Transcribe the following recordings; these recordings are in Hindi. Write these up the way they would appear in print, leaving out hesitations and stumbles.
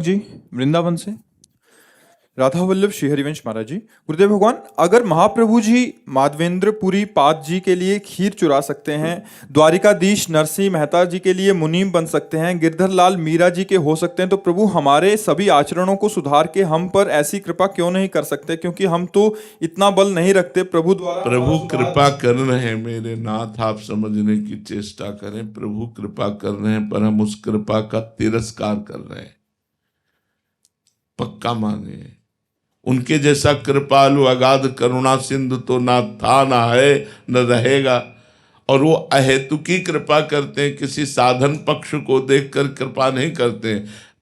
जी वृंदावन से। राधा वल्लभ श्री हरिवंश महाराज जी। गुरुदेव भगवान, अगर महाप्रभु जी माधवेंद्रपुरी पाद जी के लिए खीर चुरा सकते हैं, द्वारिकाधीश नरसिंह मेहता जी के लिए मुनीम बन सकते हैं, गिरधर लाल मीरा जी के हो सकते हैं, तो प्रभु हमारे सभी आचरणों को सुधार के हम पर ऐसी कृपा क्यों नहीं कर सकते? क्योंकि हम तो इतना बल नहीं रखते प्रभु द्वारा। प्रभु कृपा कर रहे हैं मेरे नाथ, आप समझने की चेष्टा करें। प्रभु कृपा कर रहे हैं, पर हम उस कृपा का तिरस्कार कर रहे हैं। पक्का माने, उनके जैसा कृपालु अगाध करुणा सिंधु तो ना था, ना है, न रहेगा। और वो अहेतुकी कृपा करते हैं, किसी साधन पक्ष को देखकर कृपा नहीं करते।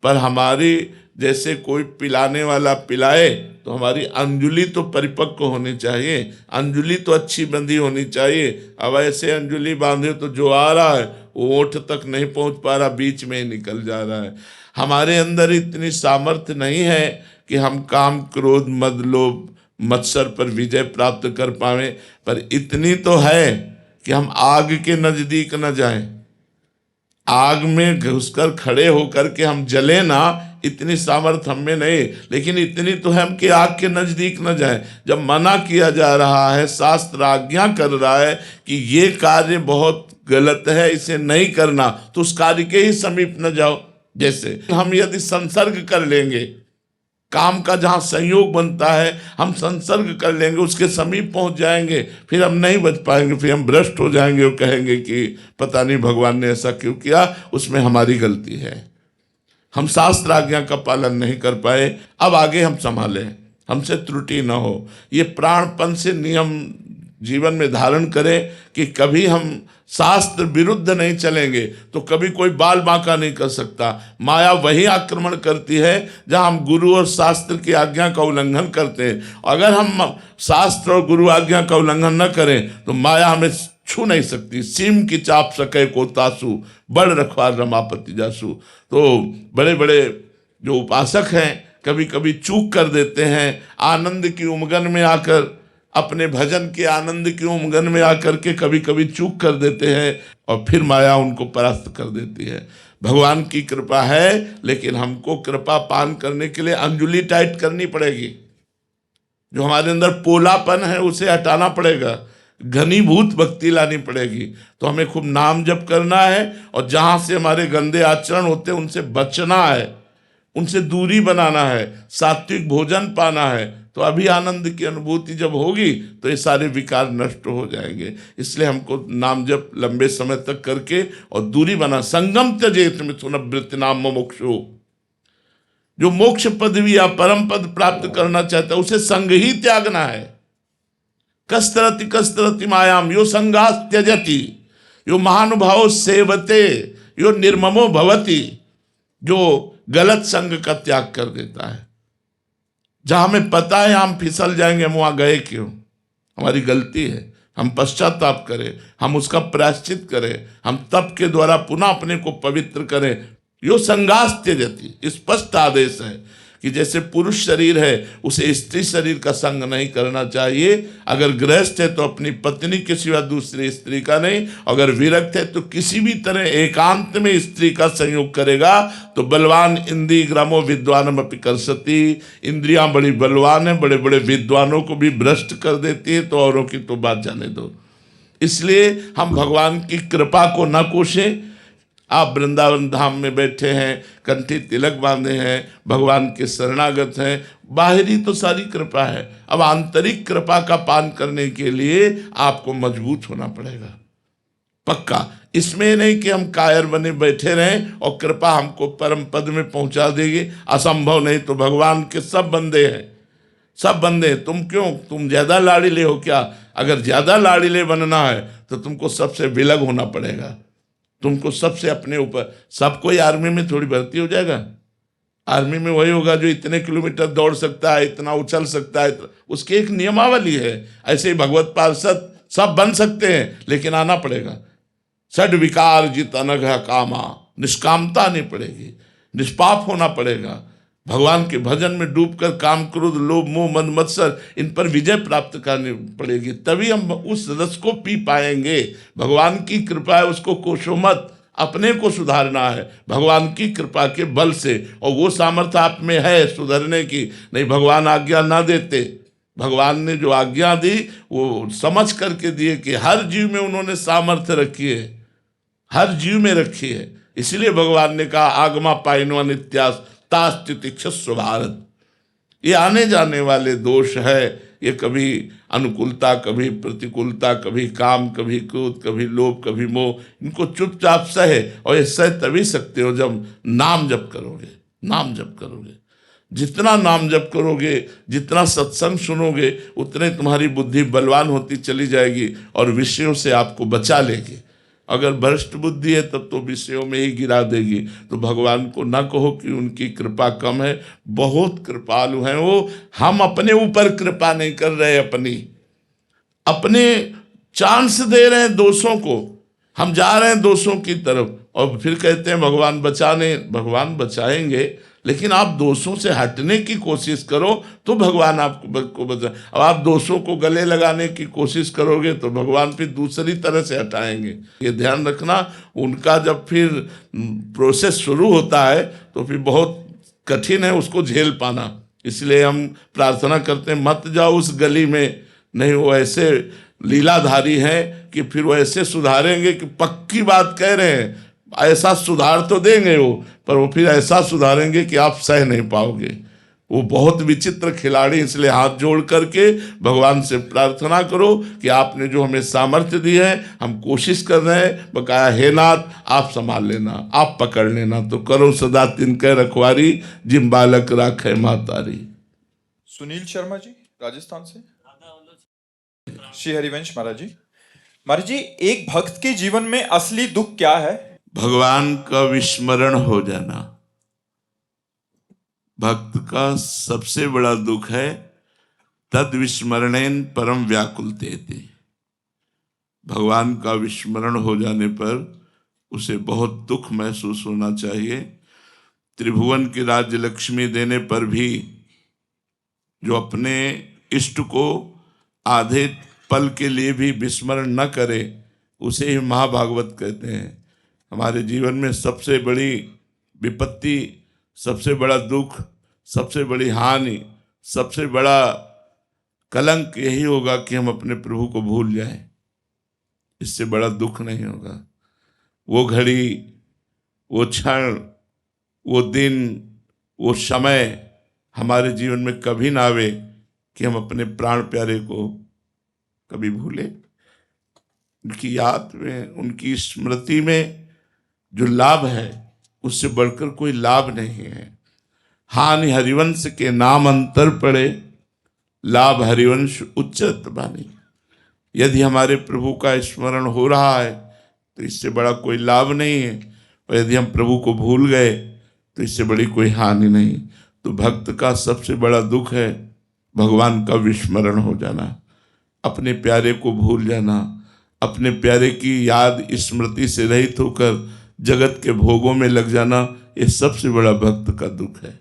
पर हमारी जैसे कोई पिलाने वाला पिलाए तो हमारी अंजुलि तो परिपक्व होनी चाहिए, अंजुलि तो अच्छी बंधी होनी चाहिए। अब ऐसे अंजुलि बांधे तो जो आ रहा है वो ओठ तक नहीं पहुंच पा रहा, बीच में ही निकल जा रहा है। हमारे अंदर इतनी सामर्थ्य नहीं है कि हम काम क्रोध मद लोभ मत्सर पर विजय प्राप्त कर पावे, पर इतनी तो है कि हम आग के नजदीक न जाएं। आग में घुसकर खड़े होकर के हम जले ना, इतनी सामर्थ्य हम में नहीं, लेकिन इतनी तो है हम कि आग के नजदीक न जाएं। जब मना किया जा रहा है, शास्त्र आज्ञा कर रहा है कि ये कार्य बहुत गलत है, इसे नहीं करना, तो उस कार्य के ही समीप न जाओ। जैसे हम यदि संसर्ग कर लेंगे, काम का जहाँ संयोग बनता है हम संसर्ग कर लेंगे, उसके समीप पहुंच जाएंगे, फिर हम नहीं बच पाएंगे, फिर हम भ्रष्ट हो जाएंगे और कहेंगे कि पता नहीं भगवान ने ऐसा क्यों किया, उसमें हमारी गलती है, हम शास्त्र आज्ञा का पालन नहीं कर पाए। अब आगे हम संभालें, हमसे त्रुटि न हो। ये प्राणपन से नियम जीवन में धारण करें कि कभी हम शास्त्र विरुद्ध नहीं चलेंगे तो कभी कोई बाल बांका नहीं कर सकता। माया वही आक्रमण करती है जहां हम गुरु और शास्त्र की आज्ञा का उल्लंघन करते हैं। अगर हम शास्त्र और गुरु आज्ञा का उल्लंघन न करें तो माया हमें छू नहीं सकती। सीम की चाप सके को तासु, बड़ रखवार रमापति जासु। तो बड़े बड़े जो उपासक हैं कभी कभी चूक कर देते हैं, आनंद की उमगन में आकर, अपने भजन के आनंद की उमगन में आकर के कभी कभी चूक कर देते हैं और फिर माया उनको परास्त कर देती है। भगवान की कृपा है, लेकिन हमको कृपा पान करने के लिए अंजुलि टाइट करनी पड़ेगी। जो हमारे अंदर पोलापन है उसे हटाना पड़ेगा, घनीभूत भक्ति लानी पड़ेगी। तो हमें खूब नाम जप करना है और जहाँ से हमारे गंदे आचरण होते हैं उनसे बचना है, उनसे दूरी बनाना है, सात्विक भोजन पाना है। तो अभी आनंद की अनुभूति जब होगी तो ये सारे विकार नष्ट हो जाएंगे। इसलिए हमको नाम जप लंबे समय तक करके और दूरी बना। संगम त्यजेत मिथुनवृत्ति नाम मोक्षो, जो मोक्ष पदवी या परम पद प्राप्त करना चाहता है उसे संग ही त्यागना है। कस्तरति कस्तरति मायाम यो संगास त्यजति, यो महानुभाव सेवते, यो निर्ममो भवति, जो गलत संग का त्याग कर देता है। जहां हमें पता है हम फिसल जाएंगे, हम वहां गए क्यों, हमारी गलती है, हम पश्चाताप करें, हम उसका प्रायश्चित करें, हम तप के द्वारा पुनः अपने को पवित्र करें। यो संगास त्यजति, स्पष्ट आदेश है कि जैसे पुरुष शरीर है उसे स्त्री शरीर का संग नहीं करना चाहिए। अगर गृहस्थ है तो अपनी पत्नी के सिवा दूसरी स्त्री का नहीं, अगर विरक्त है तो किसी भी तरह एकांत में स्त्री का संयोग करेगा तो बलवान इंद्रिय ग्रामो विद्वानम अपि कर्षति, इंद्रियां बड़ी बलवान है, बड़े बड़े विद्वानों को भी भ्रष्ट कर देती है, तो औरों की तो बात जाने दो। इसलिए हम भगवान की कृपा को न कोसें। आप वृंदावन धाम में बैठे हैं, कंठी तिलक बांधे हैं, भगवान के शरणागत हैं, बाहरी तो सारी कृपा है। अब आंतरिक कृपा का पान करने के लिए आपको मजबूत होना पड़ेगा, पक्का। इसमें नहीं कि हम कायर बने बैठे रहें और कृपा हमको परम पद में पहुंचा देगी, असंभव नहीं। तो भगवान के सब बंदे हैं, सब बंदे। तुम क्यों, तुम ज्यादा लाड़ीले हो क्या? अगर ज्यादा लाड़ीले बनना है तो तुमको सबसे विलग होना पड़ेगा, तुमको सबसे अपने ऊपर। सब कोई आर्मी में थोड़ी भर्ती हो जाएगा। आर्मी में वही होगा जो इतने किलोमीटर दौड़ सकता है, इतना उछल सकता है, उसकी एक नियमावली है। ऐसे ही भगवत पार्षद सब बन सकते हैं, लेकिन आना पड़ेगा। षड विकार जित अनघ कामा, निष्कामता आनी पड़ेगी, निष्पाप होना पड़ेगा। भगवान के भजन में डूबकर काम क्रोध लोभ मोह मद मत्सर इन पर विजय प्राप्त करनी पड़ेगी, तभी हम उस रस को पी पाएंगे। भगवान की कृपा है, उसको कोसो मत, अपने को सुधारना है भगवान की कृपा के बल से, और वो सामर्थ्य आप में है सुधरने की। नहीं, भगवान आज्ञा ना देते, भगवान ने जो आज्ञा दी वो समझ करके दिए कि हर जीव में उन्होंने सामर्थ्य रखी है, हर जीव में रखी है। इसलिए भगवान ने कहा आगमा पाइनो नित्यास तास्तितिक्षस्व भारत। ये आने जाने वाले दोष है, ये कभी अनुकूलता, कभी प्रतिकूलता, कभी काम, कभी क्रोध, कभी लोभ, कभी मोह, इनको चुपचाप सहे। और ये सह तभी सकते हो जब नाम जप करोगे, नाम जप करोगे। जितना नाम जप करोगे, जितना सत्संग सुनोगे, उतने तुम्हारी बुद्धि बलवान होती चली जाएगी और विषयों से आपको बचा लेगी। अगर भ्रष्ट बुद्धि है तब तो विषयों में ही गिरा देगी। तो भगवान को ना कहो कि उनकी कृपा कम है, बहुत कृपालु हैं वो। हम अपने ऊपर कृपा नहीं कर रहे, अपने चांस दे रहे हैं दोषों को, हम जा रहे हैं दोषों की तरफ और फिर कहते हैं भगवान बचाने। भगवान बचाएंगे, लेकिन आप दोषों से हटने की कोशिश करो तो भगवान आपको बचा। अब आप दोषों को गले लगाने की कोशिश करोगे तो भगवान फिर दूसरी तरह से हटाएंगे। ये ध्यान रखना, उनका जब फिर प्रोसेस शुरू होता है तो फिर बहुत कठिन है उसको झेल पाना। इसलिए हम प्रार्थना करते हैं मत जाओ उस गली में। नहीं, वो ऐसे लीलाधारी हैं कि फिर वो ऐसे सुधारेंगे कि पक्की बात कह रहे हैं, ऐसा सुधार तो देंगे वो, पर वो फिर ऐसा सुधारेंगे कि आप सह नहीं पाओगे। वो बहुत विचित्र खिलाड़ी। इसलिए हाथ जोड़ करके भगवान से प्रार्थना करो कि आपने जो हमें सामर्थ्य दी है, हम कोशिश कर रहे हैं, बकाया हे नाथ आप संभाल लेना, आप पकड़ लेना। तो करो सदा तिनके रखवारी, जिम बालक राखे मातारी। सुनील शर्मा जी राजस्थान से। श्री हरिवंश महाराज जी। महाराज जी, एक भक्त के जीवन में असली दुख क्या है? भगवान का विस्मरण हो जाना भक्त का सबसे बड़ा दुख है। तद विस्मरणेन परम व्याकुलते थे। भगवान का विस्मरण हो जाने पर उसे बहुत दुख महसूस होना चाहिए। त्रिभुवन की राज्य लक्ष्मी देने पर भी जो अपने इष्ट को आधे पल के लिए भी विस्मरण न करे, उसे ही महाभागवत कहते हैं। हमारे जीवन में सबसे बड़ी विपत्ति, सबसे बड़ा दुख, सबसे बड़ी हानि, सबसे बड़ा कलंक यही होगा कि हम अपने प्रभु को भूल जाएं। इससे बड़ा दुख नहीं होगा। वो घड़ी, वो क्षण, वो दिन, वो समय हमारे जीवन में कभी ना आवे कि हम अपने प्राण प्यारे को कभी भूले। उनकी याद में, उनकी स्मृति में जो लाभ है उससे बढ़कर कोई लाभ नहीं है। हानि हरिवंश के नाम अंतर पड़े, लाभ हरिवंश उच्चत बानी। यदि हमारे प्रभु का स्मरण हो रहा है तो इससे बड़ा कोई लाभ नहीं है, और यदि हम प्रभु को भूल गए तो इससे बड़ी कोई हानि नहीं। तो भक्त का सबसे बड़ा दुख है भगवान का विस्मरण हो जाना, अपने प्यारे को भूल जाना, अपने प्यारे की याद स्मृति से रहित होकर जगत के भोगों में लग जाना। ये सबसे बड़ा भक्त का दुख है।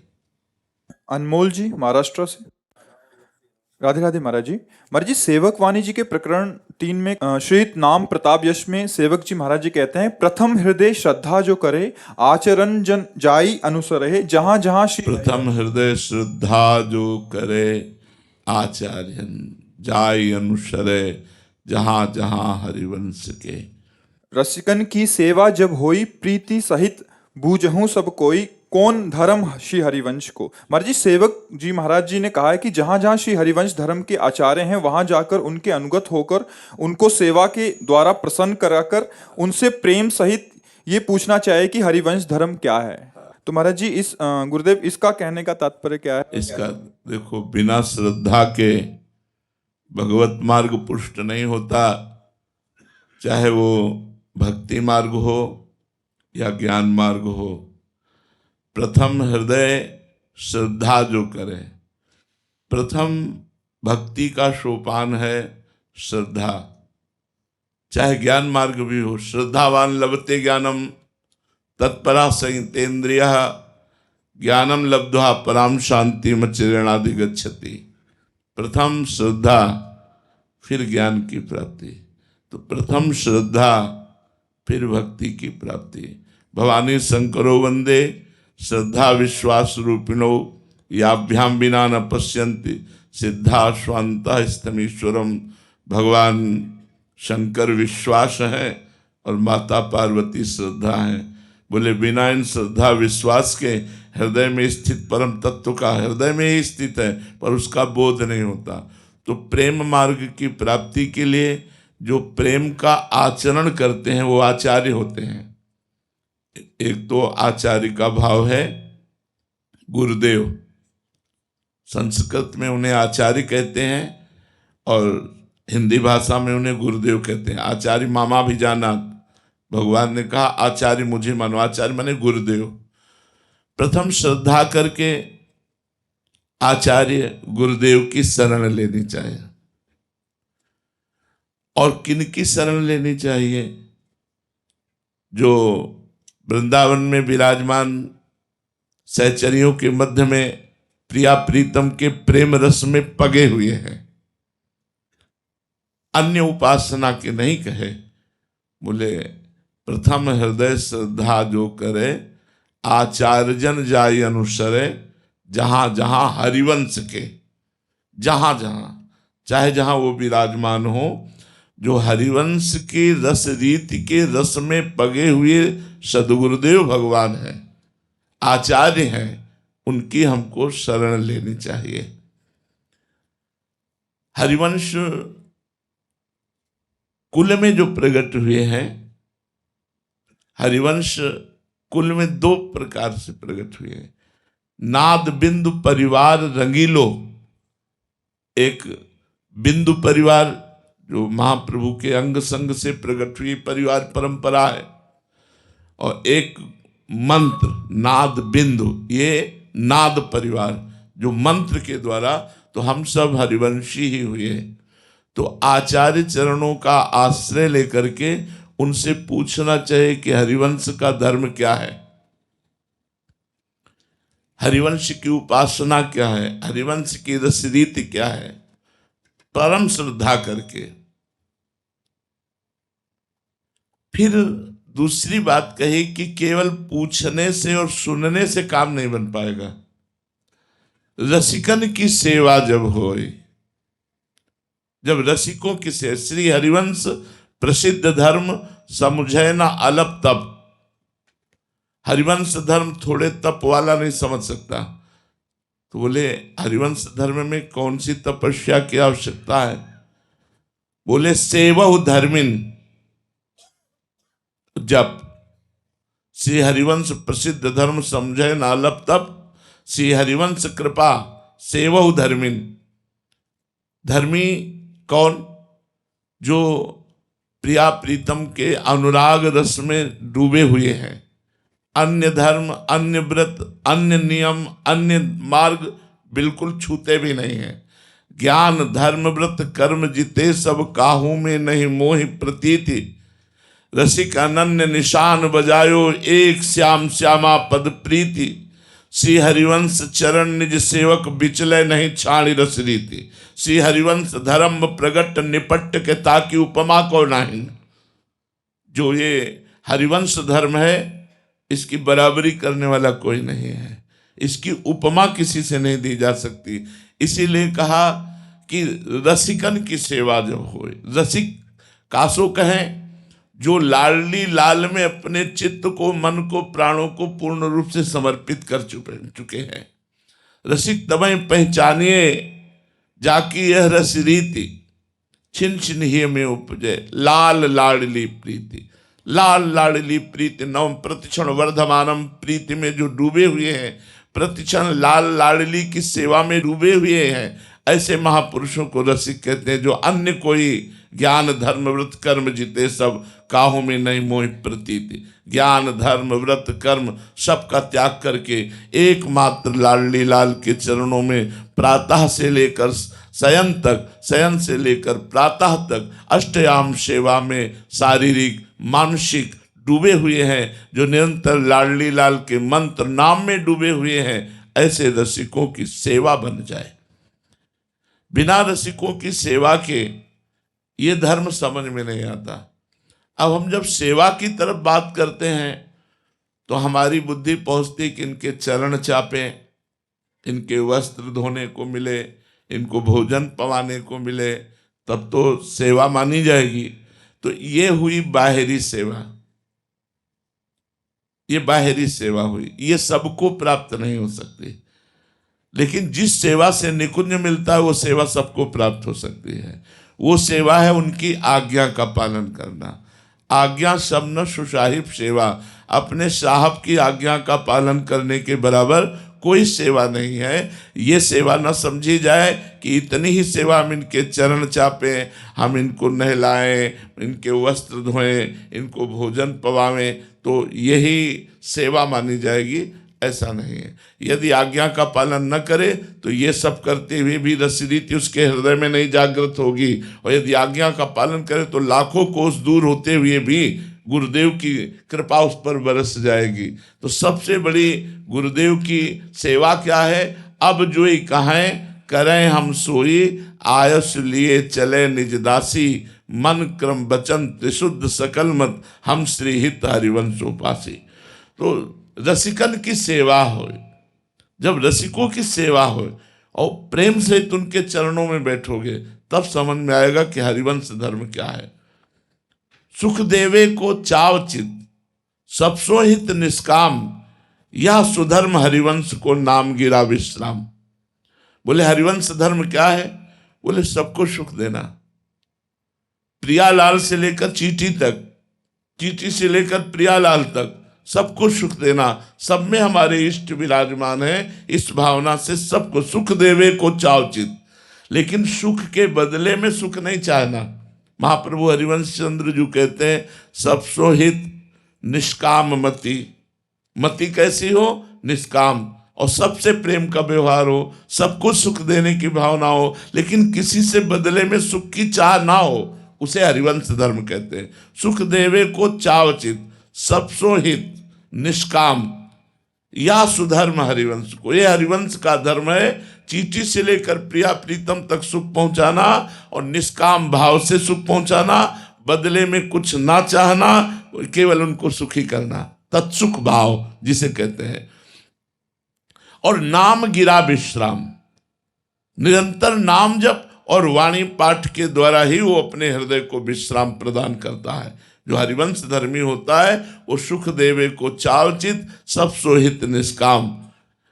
अनमोल जी महाराष्ट्र से। राधे राधे महाराज जी। महाराज जी, सेवक वाणी जी के प्रकरण 3 में श्री नाम प्रताप यश में सेवक जी महाराज जी कहते हैं, प्रथम हृदय श्रद्धा जो करे आचरण जन जाई अनुसरे, जहां जहां श्री। प्रथम हृदय श्रद्धा जो करे आचार्यन जाई अनुसरे, जहां जहां हरिवंश के। रसिकन की सेवा जब होई प्रीति सहित बूझहूं सब कोई, कौन धर्म श्री हरिवंश को। महाराज जी, सेवक जी महाराज जी ने कहा है कि जहां जहां श्री हरिवंश धर्म के आचार्य हैं वहां जाकर उनके अनुगत होकर उनको सेवा के द्वारा प्रसन्न कराकर उनसे प्रेम सहित ये पूछना चाहिए कि हरिवंश धर्म क्या है। तो महाराज जी, इस गुरुदेव इसका कहने का तात्पर्य क्या है? इसका देखो, बिना श्रद्धा के भगवत मार्ग पुष्ट नहीं होता, चाहे वो भक्ति मार्ग हो या ज्ञान मार्ग हो। प्रथम हृदय श्रद्धा जो करे, प्रथम भक्ति का सोपान है श्रद्धा। चाहे ज्ञान मार्ग भी हो, श्रद्धावान लभते ज्ञानम तत्परा संयतेन्द्रिय, ज्ञानम लब्ध्वा पराम शांति चिरेणाधिगच्छति। प्रथम श्रद्धा, फिर ज्ञान की प्राप्ति। तो प्रथम श्रद्धा, फिर भक्ति की प्राप्ति। भवानी शंकरो वंदे श्रद्धा विश्वास रूपिणो याभ्याम बिना न पश्यन्ति सिद्धा स्वांता स्तमीश्वरम। भगवान शंकर विश्वास है और माता पार्वती श्रद्धा है। बोले बिना इन श्रद्धा विश्वास के हृदय में स्थित परम तत्व का हृदय में ही स्थित है, पर उसका बोध नहीं होता। तो प्रेम मार्ग की प्राप्ति के लिए जो प्रेम का आचरण करते हैं वो आचार्य होते हैं। एक तो आचार्य का भाव है गुरुदेव, संस्कृत में उन्हें आचार्य कहते हैं और हिंदी भाषा में उन्हें गुरुदेव कहते हैं। आचार्य मामा भी जाना, भगवान ने कहा आचार्य मुझे मानो, आचार्य माने गुरुदेव। प्रथम श्रद्धा करके आचार्य गुरुदेव की शरण लेनी चाहिए। और किनकी शरण लेनी चाहिए? जो वृंदावन में विराजमान सहचरियों के मध्य में प्रिया प्रीतम के प्रेम रस में पगे हुए हैं, अन्य उपासना के नहीं कहे। बोले प्रथम हृदय श्रद्धा जो करे आचार्यजन जाय अनुसरे। जहां जहां हरिवंश के, जहां जहां चाहे जहां वो विराजमान हो, जो हरिवंश की रस रीति के रस में पगे हुए सदगुरुदेव भगवान हैं, आचार्य हैं, उनकी हमको शरण लेनी चाहिए। हरिवंश कुल में जो प्रकट हुए हैं, हरिवंश कुल में दो प्रकार से प्रकट हुए हैं। नाद बिंदु परिवार रंगीलो, एक बिंदु परिवार जो महाप्रभु के अंग संग से प्रकट हुई परिवार परंपरा है, और एक मंत्र नाद बिंदु, ये नाद परिवार जो मंत्र के द्वारा, तो हम सब हरिवंशी ही हुए। तो आचार्य चरणों का आश्रय लेकर के उनसे पूछना चाहिए कि हरिवंश का धर्म क्या है, हरिवंश की उपासना क्या है, हरिवंश की रस रीति क्या है, परम श्रद्धा करके। फिर दूसरी बात कही कि केवल पूछने से और सुनने से काम नहीं बन पाएगा। रसिकन की सेवा जब होए, जब रसिकों की सेवा, श्री हरिवंश प्रसिद्ध धर्म समझे ना अलप तप। हरिवंश धर्म थोड़े तप वाला नहीं समझ सकता। तो बोले हरिवंश धर्म में कौन सी तपस्या की आवश्यकता है? बोले सेवहु धर्मिन जप। श्री हरिवंश प्रसिद्ध धर्म समझे नालप तप, श्री हरिवंश कृपा सेवहु धर्मिन। धर्मी कौन? जो प्रिया प्रीतम के अनुराग रस में डूबे हुए हैं। अन्य धर्म, अन्य व्रत, अन्य नियम, अन्य मार्ग बिल्कुल छूते भी नहीं हैं। ज्ञान धर्म व्रत कर्म जिते सब काहू में नहीं मोहि प्रतीति। रसिक अनन्य निशान बजायो एक श्याम श्यामा पद प्रीति। श्री हरिवंश चरण निज सेवक बिचले नहीं छाणी रस रीति। श्री हरिवंश धर्म प्रगट निपट के ताकि उपमा को नहीं। जो ये हरिवंश धर्म है, इसकी बराबरी करने वाला कोई नहीं है, इसकी उपमा किसी से नहीं दी जा सकती। इसीलिए कहा कि रसिकन की सेवा जब होए, रसिक कासो कहें जो लाडली लाल में अपने चित्त को, मन को, प्राणों को पूर्ण रूप से समर्पित कर चुके हैं। रसिक तबई पहचानिए जाकी यह रस रीति, छिन छिन ही में उपजे लाल लाडली प्रीति। लाल लाडली प्रीति नवम प्रतिक्षण वर्धमानम, प्रीति में जो डूबे हुए हैं, प्रतिक्षण लाल लाडली की सेवा में डूबे हुए हैं, ऐसे महापुरुषों को रसिक कहते हैं। जो अन्य कोई ज्ञान धर्म व्रत कर्म जिते सब काहू में नहीं मोहि प्रतीति। ज्ञान धर्म व्रत कर्म सबका त्याग करके एकमात्र लाडली लाल के चरणों में प्रातः से लेकर शयन तक, शयन से लेकर प्रातः तक अष्टयाम सेवा में शारीरिक मानसिक डूबे हुए हैं। जो निरंतर लाडली लाल के मंत्र नाम में डूबे हुए हैं, ऐसे रसिकों की सेवा बन जाए। बिना रसिकों की सेवा के ये धर्म समझ में नहीं आता। अब हम जब सेवा की तरफ बात करते हैं तो हमारी बुद्धि पहुंचती कि इनके चरण चापें, इनके वस्त्र धोने को मिले, इनको भोजन पवाने को मिले, तब तो सेवा मानी जाएगी। तो ये हुई बाहरी सेवा, ये बाहरी सेवा हुई, ये सबको प्राप्त नहीं हो सकती। लेकिन जिस सेवा से निकुंज मिलता है वो सेवा सबको प्राप्त हो सकती है। वो सेवा है उनकी आज्ञा का पालन करना। आज्ञा शब्द सुसाहिब सेवा, अपने साहब की आज्ञा का पालन करने के बराबर कोई सेवा नहीं है। ये सेवा न समझी जाए कि इतनी ही सेवा, हम इनके चरण चापें, हम इनको नहलाएं, इनके वस्त्र धोएं, इनको भोजन पवावें, तो यही सेवा मानी जाएगी। ऐसा नहीं है। यदि आज्ञा का पालन न करे तो ये सब करते हुए भी रसरीति उसके हृदय में नहीं जागृत होगी, और यदि आज्ञा का पालन करे तो लाखों कोस दूर होते हुए भी गुरुदेव की कृपा उस पर बरस जाएगी। तो सबसे बड़ी गुरुदेव की सेवा क्या है? अब जो ही कहें करें हम सोई, आयस लिए चले निज दासी, मन क्रम वचन त्रिशुद्ध सकल मत, हम श्री हित हरिवंशोपासी। तो रसिकन की सेवा हो, जब रसिकों की सेवा हो और प्रेम से उनके चरणों में बैठोगे, तब समझ में आएगा कि हरिवंश धर्म क्या है। सुख देवे को चावचित, सबसो हित निष्काम, यह सुधर्म हरिवंश को नाम गिरा विश्राम। बोले हरिवंश धर्म क्या है? बोले सबको सुख देना। प्रियालाल से लेकर चींटी तक, चींटी से लेकर प्रियालाल तक सबको सुख देना। सब में हमारे इष्ट विराजमान है। इस भावना से सबको सुख देवे को चावचित, लेकिन सुख के बदले में सुख नहीं चाहना। महाप्रभु हरिवंश चंद्र जी कहते हैं सबसो हित निष्काम मति। मति कैसी हो? निष्काम, और सबसे प्रेम का व्यवहार हो, सबको सुख देने की भावना हो, लेकिन किसी से बदले में सुख की चाह ना हो, उसे हरिवंश धर्म कहते हैं। सुख देवे को चावचित, सबसो हित निष्काम, या सुधर्म हरिवंश को। यह हरिवंश का धर्म है। चींटी से लेकर प्रिया प्रीतम तक सुख पहुंचाना और निष्काम भाव से सुख पहुंचाना, बदले में कुछ ना चाहना, केवल उनको सुखी करना, तत्सुख भाव जिसे कहते हैं। और नाम गिरा विश्राम, निरंतर नाम जप और वाणी पाठ के द्वारा ही वो अपने हृदय को विश्राम प्रदान करता है। जो हरिवंश धर्मी होता है वो सुख देवे को चावचित, सब सोहित निष्काम,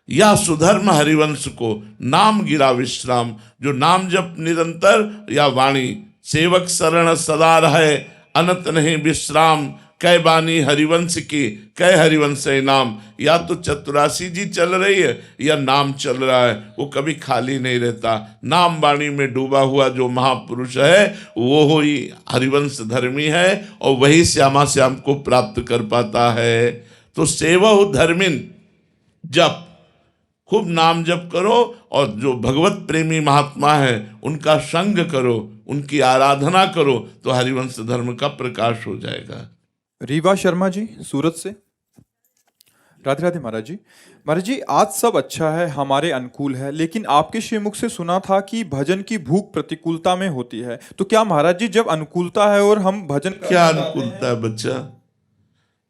या सुधर्म हरिवंश को नाम गिरा विश्राम। जो नाम जप निरंतर या वाणी, सेवक शरण सदा रहे, अनंत नहीं विश्राम, कै बानी हरिवंश की, कै हरिवंश नाम। या तो चतुरासी जी चल रही है या नाम चल रहा है, वो कभी खाली नहीं रहता। नाम वाणी में डूबा हुआ जो महापुरुष है वो ही हरिवंश धर्मी है, और वही श्यामा श्याम को प्राप्त कर पाता है। तो सेवहु धर्मिन, जप, खूब नाम जप करो, और जो भगवत प्रेमी महात्मा है उनका संग करो, उनकी आराधना करो, तो हरिवंश धर्म का प्रकाश हो जाएगा। रीवा शर्मा जी सूरत से। राधे राधे महाराज जी। महाराज जी, आज सब अच्छा है, हमारे अनुकूल है, लेकिन आपके श्रीमुख से सुना था कि भजन की भूख प्रतिकूलता में होती है। तो क्या महाराज जी, जब अनुकूलता है और हम भजन क्या अनुकूलता है बच्चा?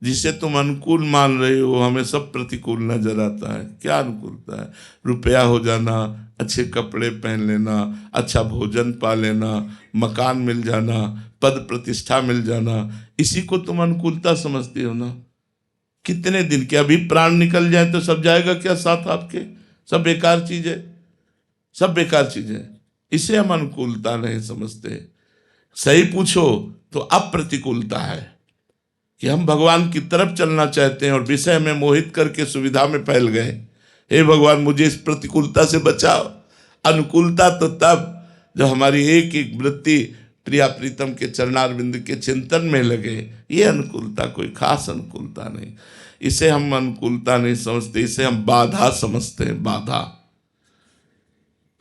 जिसे तुम अनुकूल मान रहे हो हमें सब प्रतिकूल नजर आता है। क्या अनुकूलता है? रुपया हो जाना, अच्छे कपड़े पहन लेना, अच्छा भोजन पा लेना, मकान मिल जाना, पद प्रतिष्ठा मिल जाना, इसी को तुम अनुकूलता समझती हो ना? कितने दिन के अभी प्राण निकल जाए तो सब जाएगा क्या साथ आपके? सब बेकार चीज है, सब बेकार चीज है। इसे हम अनुकूलता नहीं समझते। सही पूछो तो अप्रतिकूलता है कि हम भगवान की तरफ चलना चाहते हैं और विषय में मोहित करके सुविधा में फैल गए। हे भगवान, मुझे इस प्रतिकूलता से बचाओ। अनुकूलता तो तब जब हमारी एक एक वृत्ति प्रिया प्रीतम के चरणारविंद के चिंतन में लगे। ये अनुकूलता कोई खास अनुकूलता नहीं। इसे हम अनुकूलता नहीं समझते, इसे हम बाधा समझते हैं। बाधा,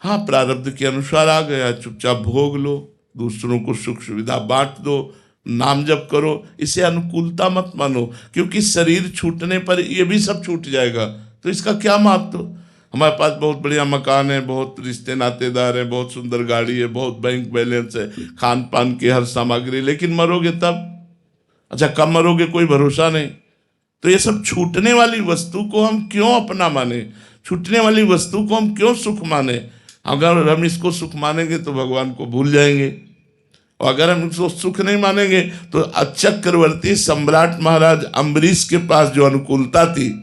हाँ, प्रारब्ध के अनुसार आ गया, चुपचाप भोग लो, दूसरों को सुख सुविधा बांट दो, नाम जप करो। इसे अनुकूलता मत मानो, क्योंकि शरीर छूटने पर ये भी सब छूट जाएगा, तो इसका क्या महत्व? हमारे पास बहुत बढ़िया मकान है, बहुत रिश्ते नातेदार हैं, बहुत सुंदर गाड़ी है, बहुत बैंक बैलेंस है, खान पान की हर सामग्री, लेकिन मरोगे तब अच्छा कब मरोगे कोई भरोसा नहीं। तो ये सब छूटने वाली वस्तु को हम क्यों अपना माने, छूटने वाली वस्तु को हम क्यों सुख माने। अगर हम इसको सुख मानेंगे तो भगवान को भूल जाएंगे, और अगर हम इसको सुख नहीं मानेंगे तो चक्रवर्ती सम्राट महाराज अम्बरीश के पास जो अनुकूलता थी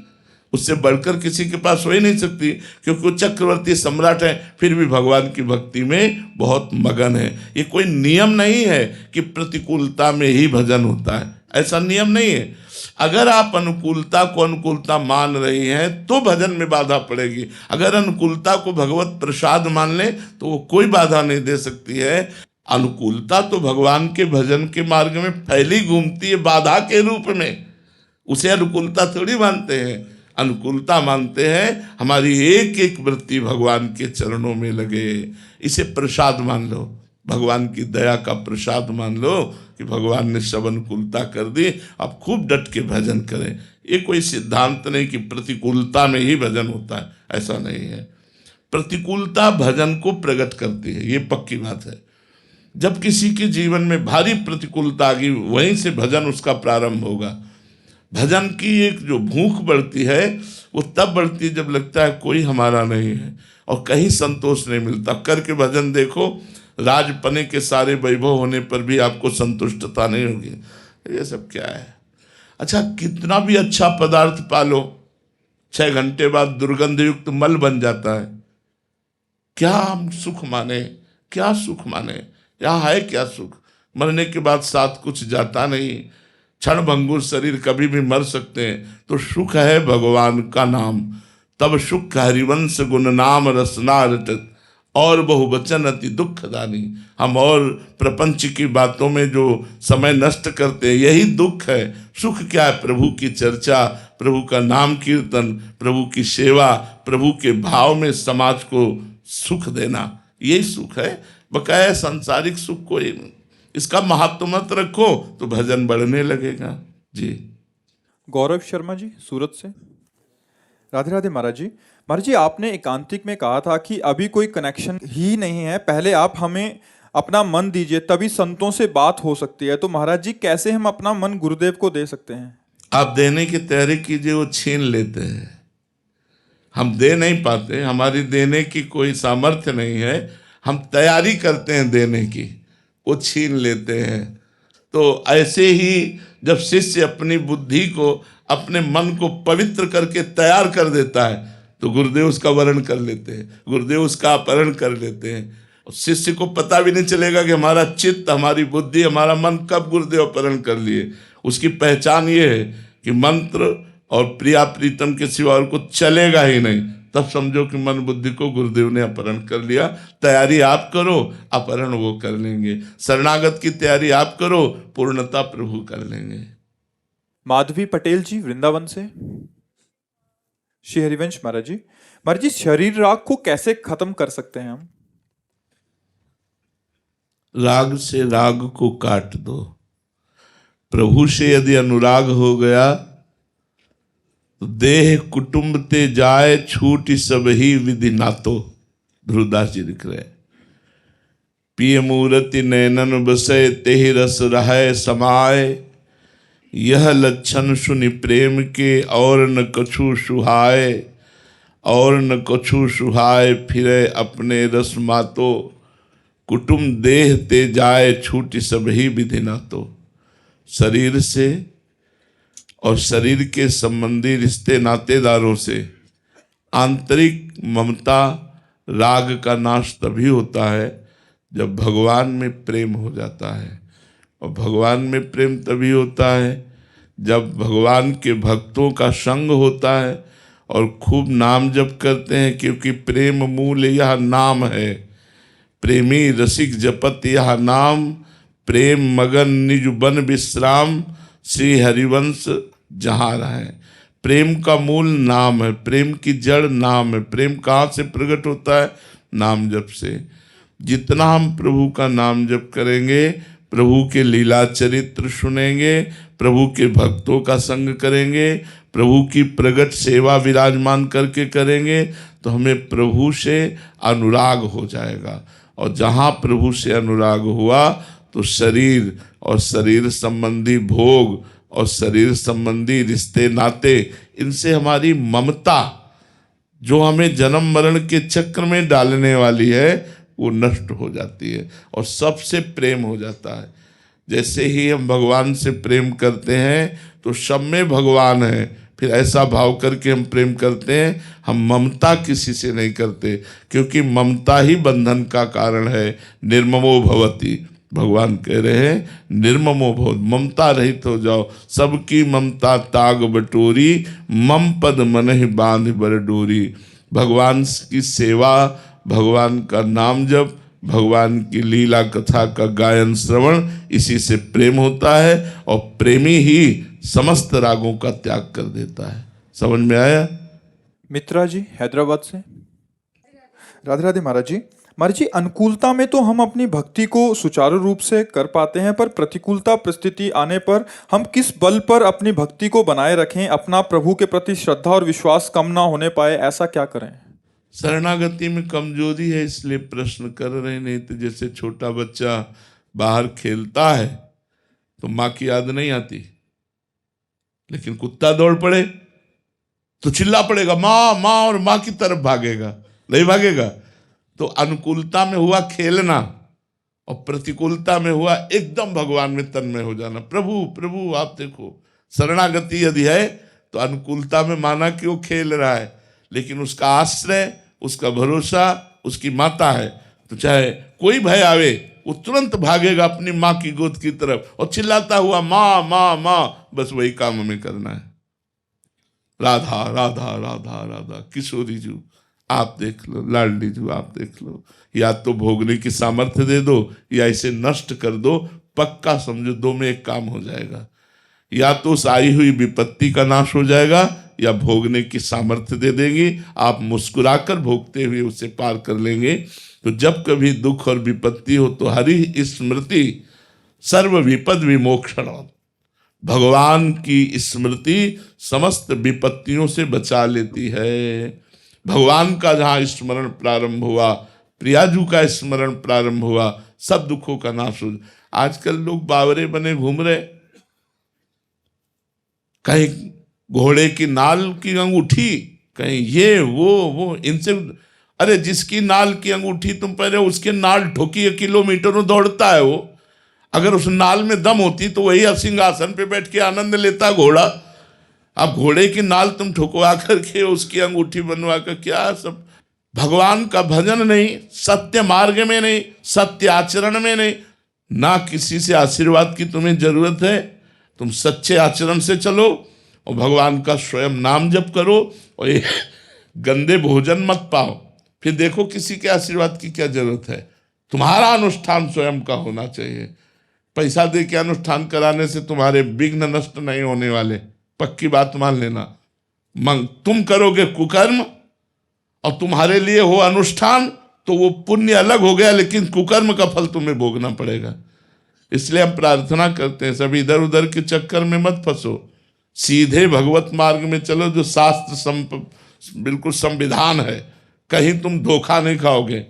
उससे बढ़कर किसी के पास हो ही नहीं सकती, क्योंकि वो चक्रवर्ती सम्राट है फिर भी भगवान की भक्ति में बहुत मगन है। ये कोई नियम नहीं है कि प्रतिकूलता में ही भजन होता है, ऐसा नियम नहीं है। अगर आप अनुकूलता को अनुकूलता मान रही हैं तो भजन में बाधा पड़ेगी। अगर अनुकूलता को भगवत प्रसाद मान ले तो वो कोई बाधा नहीं दे सकती है। अनुकूलता तो भगवान के भजन के मार्ग में फैली घूमती है बाधा के रूप में, उसे अनुकूलता थोड़ी मानते हैं। अनुकूलता मानते हैं हमारी एक एक वृत्ति भगवान के चरणों में लगे, इसे प्रसाद मान लो, भगवान की दया का प्रसाद मान लो कि भगवान ने सब अनुकूलता कर दी, अब खूब डट के भजन करें। ये कोई सिद्धांत नहीं कि प्रतिकूलता में ही भजन होता है, ऐसा नहीं है। प्रतिकूलता भजन को प्रकट करती है, ये पक्की बात है। जब किसी के जीवन में भारी प्रतिकूलता आ गई वहीं से भजन उसका प्रारंभ होगा। भजन की एक जो भूख बढ़ती है वो तब बढ़ती है जब लगता है कोई हमारा नहीं है और कहीं संतोष नहीं मिलता। करके भजन देखो, राजपने के सारे वैभव होने पर भी आपको संतुष्टता नहीं होगी। ये सब क्या है। अच्छा कितना भी अच्छा पदार्थ पालो 6 घंटे बाद दुर्गंध युक्त मल बन जाता है। क्या हम सुख माने, क्या सुख माने, यहाँ है क्या सुख। मरने के बाद साथ कुछ जाता नहीं, क्षण भंगुर शरीर कभी भी मर सकते हैं। तो सुख है भगवान का नाम, तब सुख हरिवंश गुण नाम रसना रटत और बहुवचन अति दुखदानी। हम और प्रपंच की बातों में जो समय नष्ट करते हैं यही दुख है। सुख क्या है, प्रभु की चर्चा, प्रभु का नाम कीर्तन, प्रभु की सेवा, प्रभु के भाव में समाज को सुख देना, यही सुख है। बकाया सांसारिक सुख कोई नहीं। इसका महत्व मत रखो तो भजन बढ़ने लगेगा। जी गौरव शर्मा जी सूरत से। राधे राधे महाराज जी। महाराज जी आपने एकांतिक में कहा था कि अभी कोई कनेक्शन ही नहीं है, पहले आप हमें अपना मन दीजिए तभी संतों से बात हो सकती है। तो महाराज जी कैसे हम अपना मन गुरुदेव को दे सकते हैं? आप देने की तैयारी कीजिए, वो छीन लेते हैं। हम दे नहीं पाते, हमारी देने की कोई सामर्थ्य नहीं है, हम तैयारी करते हैं देने की, वो छीन लेते हैं। तो ऐसे ही जब शिष्य अपनी बुद्धि को, अपने मन को पवित्र करके तैयार कर देता है तो गुरुदेव उसका वरण कर लेते हैं, गुरुदेव उसका अपहरण कर लेते हैं। और शिष्य को पता भी नहीं चलेगा कि हमारा चित्त, हमारी बुद्धि, हमारा मन कब गुरुदेव अपहरण कर लिए। उसकी पहचान ये है कि मंत्र और प्रिया प्रीतम के सिवा और कुछ चलेगा ही नहीं, तब समझो कि मन बुद्धि को गुरुदेव ने अपहरण कर लिया। तैयारी आप करो, अपहरण वो कर लेंगे। शरणागत की तैयारी आप करो, पूर्णता प्रभु कर लेंगे। माधवी पटेल जी वृंदावन से। श्री हरिवंश महाराज जी, महाराज जी शरीर राग को कैसे खत्म कर सकते हैं हम? राग से राग को काट दो। प्रभु से यदि अनुराग हो गया तो देह कुटुंब ते जाए, छूट सब ही विधि नातो। ध्रुवदास जी लिख रहे। पिय मूर्ति नैनन बसे, तेहि रस रहे समाए। यह लक्षण सुनि प्रेम के, और न कछु सुहाए, और न कछु सुहाए। फिरे अपने रस मातो, कुटुंब देह ते जाए, छूट सब ही विधि नातो। शरीर से और शरीर के संबंधी रिश्ते नातेदारों से आंतरिक ममता राग का नाश तभी होता है जब भगवान में प्रेम हो जाता है। और भगवान में प्रेम तभी होता है जब भगवान के भक्तों का संग होता है और खूब नाम जप करते हैं, क्योंकि प्रेम मूल यह नाम है। प्रेमी रसिक जपत यह नाम, प्रेम मगन निज बन विश्राम। श्री हरिवंश जहाँ रहे। प्रेम का मूल नाम है, प्रेम की जड़ नाम है। प्रेम कहाँ से प्रकट होता है? नाम जप से। जितना हम प्रभु का नाम जप करेंगे, प्रभु के लीला चरित्र सुनेंगे, प्रभु के भक्तों का संग करेंगे, प्रभु की प्रगट सेवा विराजमान करके करेंगे, तो हमें प्रभु से अनुराग हो जाएगा। और जहाँ प्रभु से अनुराग हुआ तो शरीर और शरीर संबंधी भोग और शरीर संबंधी रिश्ते नाते, इनसे हमारी ममता जो हमें जन्म मरण के चक्र में डालने वाली है वो नष्ट हो जाती है और सबसे प्रेम हो जाता है। जैसे ही हम भगवान से प्रेम करते हैं तो सब में भगवान है, फिर ऐसा भाव करके हम प्रेम करते हैं, हम ममता किसी से नहीं करते, क्योंकि ममता ही बंधन का कारण है। निर्ममो भवति, भगवान कह रहे हैं निर्ममो भव, ममता रहित हो जाओ। सबकी ममता ताग बटोरी, मम पद मन ही बांध बर डोरी। भगवान की सेवा, भगवान का नाम जप, भगवान की लीला कथा का गायन श्रवण, इसी से प्रेम होता है और प्रेमी ही समस्त रागों का त्याग कर देता है। समझ में आया? मित्रा जी हैदराबाद से। राधे राधे महाराज जी। महाराज जी, अनुकूलता में तो हम अपनी भक्ति को सुचारू रूप से कर पाते हैं, पर प्रतिकूलता परिस्थिति आने पर हम किस बल पर अपनी भक्ति को बनाए रखें, अपना प्रभु के प्रति श्रद्धा और विश्वास कम ना होने पाए, ऐसा क्या करें? शरणागति में कमजोरी है इसलिए प्रश्न कर रहे, नहीं तो जैसे छोटा बच्चा बाहर खेलता है तो माँ की याद नहीं आती, लेकिन कुत्ता दौड़ पड़े तो चिल्ला पड़ेगा माँ माँ, और माँ की तरफ भागेगा, नहीं भागेगा। तो अनुकूलता में हुआ खेलना और प्रतिकूलता में हुआ एकदम भगवान में तन्मय हो जाना। प्रभु प्रभु आप देखो, शरणागति यदि है तो अनुकूलता में माना कि वो खेल रहा है, लेकिन उसका आश्रय, उसका भरोसा उसकी माता है, तो चाहे कोई भय आवे वो तुरंत भागेगा अपनी माँ की गोद की तरफ और चिल्लाता हुआ माँ माँ माँ, बस वही काम हमें करना है। राधा राधा राधा राधा, किशोरी जू आप देख लो, लाडली जू आप देख लो, या तो भोगने की सामर्थ्य दे दो या इसे नष्ट कर दो, पक्का समझो दो में एक काम हो जाएगा। या तो उस आई हुई विपत्ति का नाश हो जाएगा या भोगने की सामर्थ्य दे देंगी, आप मुस्कुराकर भोगते हुए उसे पार कर लेंगे। तो जब कभी दुख और विपत्ति हो तो हरि स्मृति सर्व विपद विमोक्षण, भगवान की स्मृति समस्त विपत्तियों से बचा लेती है। भगवान का जहाँ स्मरण प्रारंभ हुआ, प्रियाजू का स्मरण प्रारंभ हुआ, सब दुखों का नाश हो। आजकल लोग बावरे बने घूम रहे, कहीं घोड़े की नाल की अंगूठी, कहीं ये वो इनसे, अरे जिसकी नाल की अंगूठी तुम पहले उसके नाल ठोकी किलोमीटरों दौड़ता है वो, अगर उस नाल में दम होती तो वही सिंहासन पे बैठ के आनंद लेता घोड़ा। अब घोड़े की नाल तुम ठुकवा करके उसकी अंगूठी बनवा कर क्या सब, भगवान का भजन नहीं, सत्य मार्ग में नहीं, सत्य आचरण में नहीं, ना किसी से आशीर्वाद की तुम्हें जरूरत है। तुम सच्चे आचरण से चलो और भगवान का स्वयं नाम जप करो और ये गंदे भोजन मत पाओ, फिर देखो किसी के आशीर्वाद की क्या जरूरत है। तुम्हारा अनुष्ठान स्वयं का होना चाहिए। पैसा दे के अनुष्ठान कराने से तुम्हारे विघ्न नष्ट नहीं होने वाले, पक्की बात मान लेना। तुम करोगे कुकर्म और तुम्हारे लिए हो अनुष्ठान तो वो पुण्य अलग हो गया, लेकिन कुकर्म का फल तुम्हें भोगना पड़ेगा। इसलिए हम प्रार्थना करते हैं सब इधर उधर के चक्कर में मत फंसो, सीधे भगवत मार्ग में चलो जो शास्त्र बिल्कुल संविधान है, कहीं तुम धोखा नहीं खाओगे।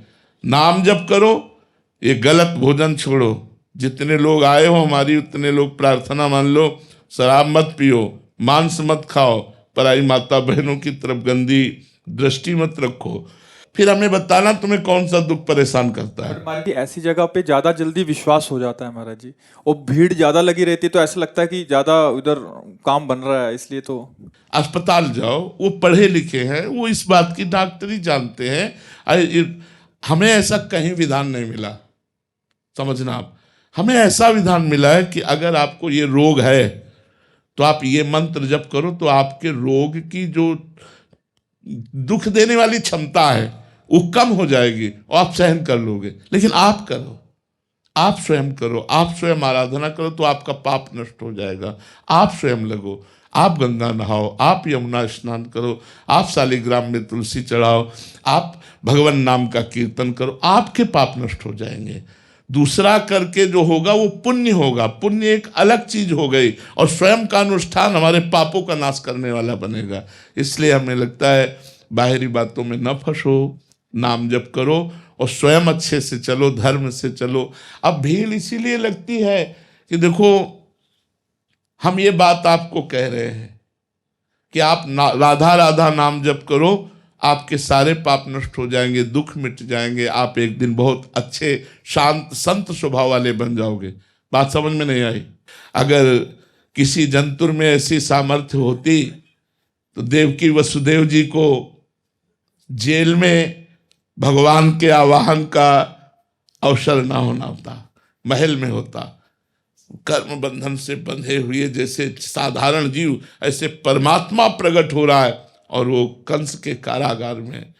नाम जप करो, ये गलत भोजन छोड़ो, जितने लोग आए हो हमारी उतने लोग प्रार्थना मान लो, शराब मत पियो, मांस मत खाओ, पराई माता बहनों की तरफ गंदी दृष्टि मत रखो। फिर हमें बताना तुम्हें कौन सा दुख परेशान करता है। महाराज जी, ऐसी जगह पे ज्यादा जल्दी विश्वास हो जाता है महाराज जी, और भीड़ ज्यादा लगी रहती है तो ऐसा लगता है कि ज्यादा उधर काम बन रहा है, इसलिए तो अस्पताल जाओ, वो पढ़े लिखे हैं, वो इस बात की डॉक्टरी जानते हैं। हमें ऐसा कहीं विधान नहीं मिला, समझना आप, हमें ऐसा विधान मिला है कि अगर आपको ये रोग है तो आप ये मंत्र जप करो तो आपके रोग की जो दुख देने वाली क्षमता है वो कम हो जाएगी और आप सहन कर लोगे। लेकिन आप करो, आप स्वयं करो, आप स्वयं आराधना करो तो आपका पाप नष्ट हो जाएगा। आप स्वयं लगो, आप गंगा नहाओ, आप यमुना स्नान करो, आप शालिग्राम में तुलसी चढ़ाओ, आप भगवान नाम का कीर्तन करो, आपके पाप नष्ट हो जाएंगे। दूसरा करके जो होगा वो पुण्य होगा, पुण्य एक अलग चीज हो गई, और स्वयं का अनुष्ठान हमारे पापों का नाश करने वाला बनेगा। इसलिए हमें लगता है बाहरी बातों में न फंसो, नाम जप करो और स्वयं अच्छे से चलो, धर्म से चलो। अब भीड़ इसीलिए लगती है कि देखो हम ये बात आपको कह रहे हैं कि आप राधा राधा नाम जप करो, आपके सारे पाप नष्ट हो जाएंगे, दुख मिट जाएंगे, आप एक दिन बहुत अच्छे शांत संत स्वभाव वाले बन जाओगे। बात समझ में नहीं आई? अगर किसी जंतुर में ऐसी सामर्थ्य होती तो देवकी वसुदेव जी को जेल में भगवान के आवाहन का अवसर ना होना होता, महल में होता। कर्म बंधन से बंधे हुए जैसे साधारण जीव, ऐसे परमात्मा प्रकट हो रहा है और वो कंस के कारागार में।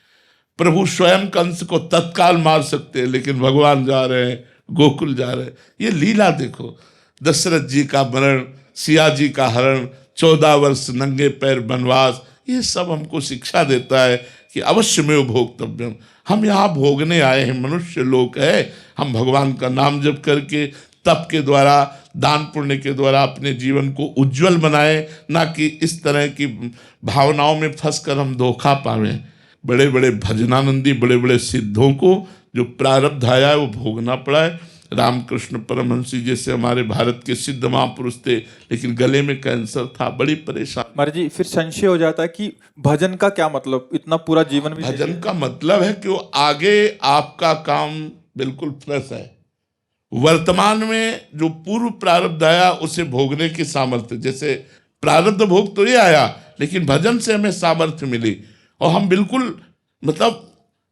प्रभु स्वयं कंस को तत्काल मार सकते हैं, लेकिन भगवान जा रहे हैं, गोकुल जा रहे हैं। ये लीला देखो, दशरथ जी का मरण, सिया जी का हरण, 14 वर्ष नंगे पैर वनवास, ये सब हमको शिक्षा देता है कि अवश्य में भोक्तव्यम। हम यहाँ भोगने आए हैं, मनुष्य लोक है। हम भगवान का नाम जप करके, तप के द्वारा, दान पुण्य के द्वारा अपने जीवन को उज्जवल बनाए, ना कि इस तरह की भावनाओं में फंसकर हम धोखा पावे। बड़े बड़े भजनानंदी, बड़े बड़े सिद्धों को जो प्रारब्ध आया है वो भोगना पड़ा है। रामकृष्ण परमहंसी जैसे हमारे भारत के सिद्ध महापुरुष थे, लेकिन गले में कैंसर था, बड़ी परेशान। महाराज जी फिर संशय हो जाता है कि भजन का क्या मतलब, इतना पूरा जीवन भी। भजन का मतलब है कि वो आगे आपका काम बिल्कुल फ्रेश है। वर्तमान में जो पूर्व प्रारब्ध आया उसे भोगने की सामर्थ्य, जैसे प्रारब्ध भोग तो ये आया, लेकिन भजन से हमें सामर्थ्य मिली और हम बिल्कुल मतलब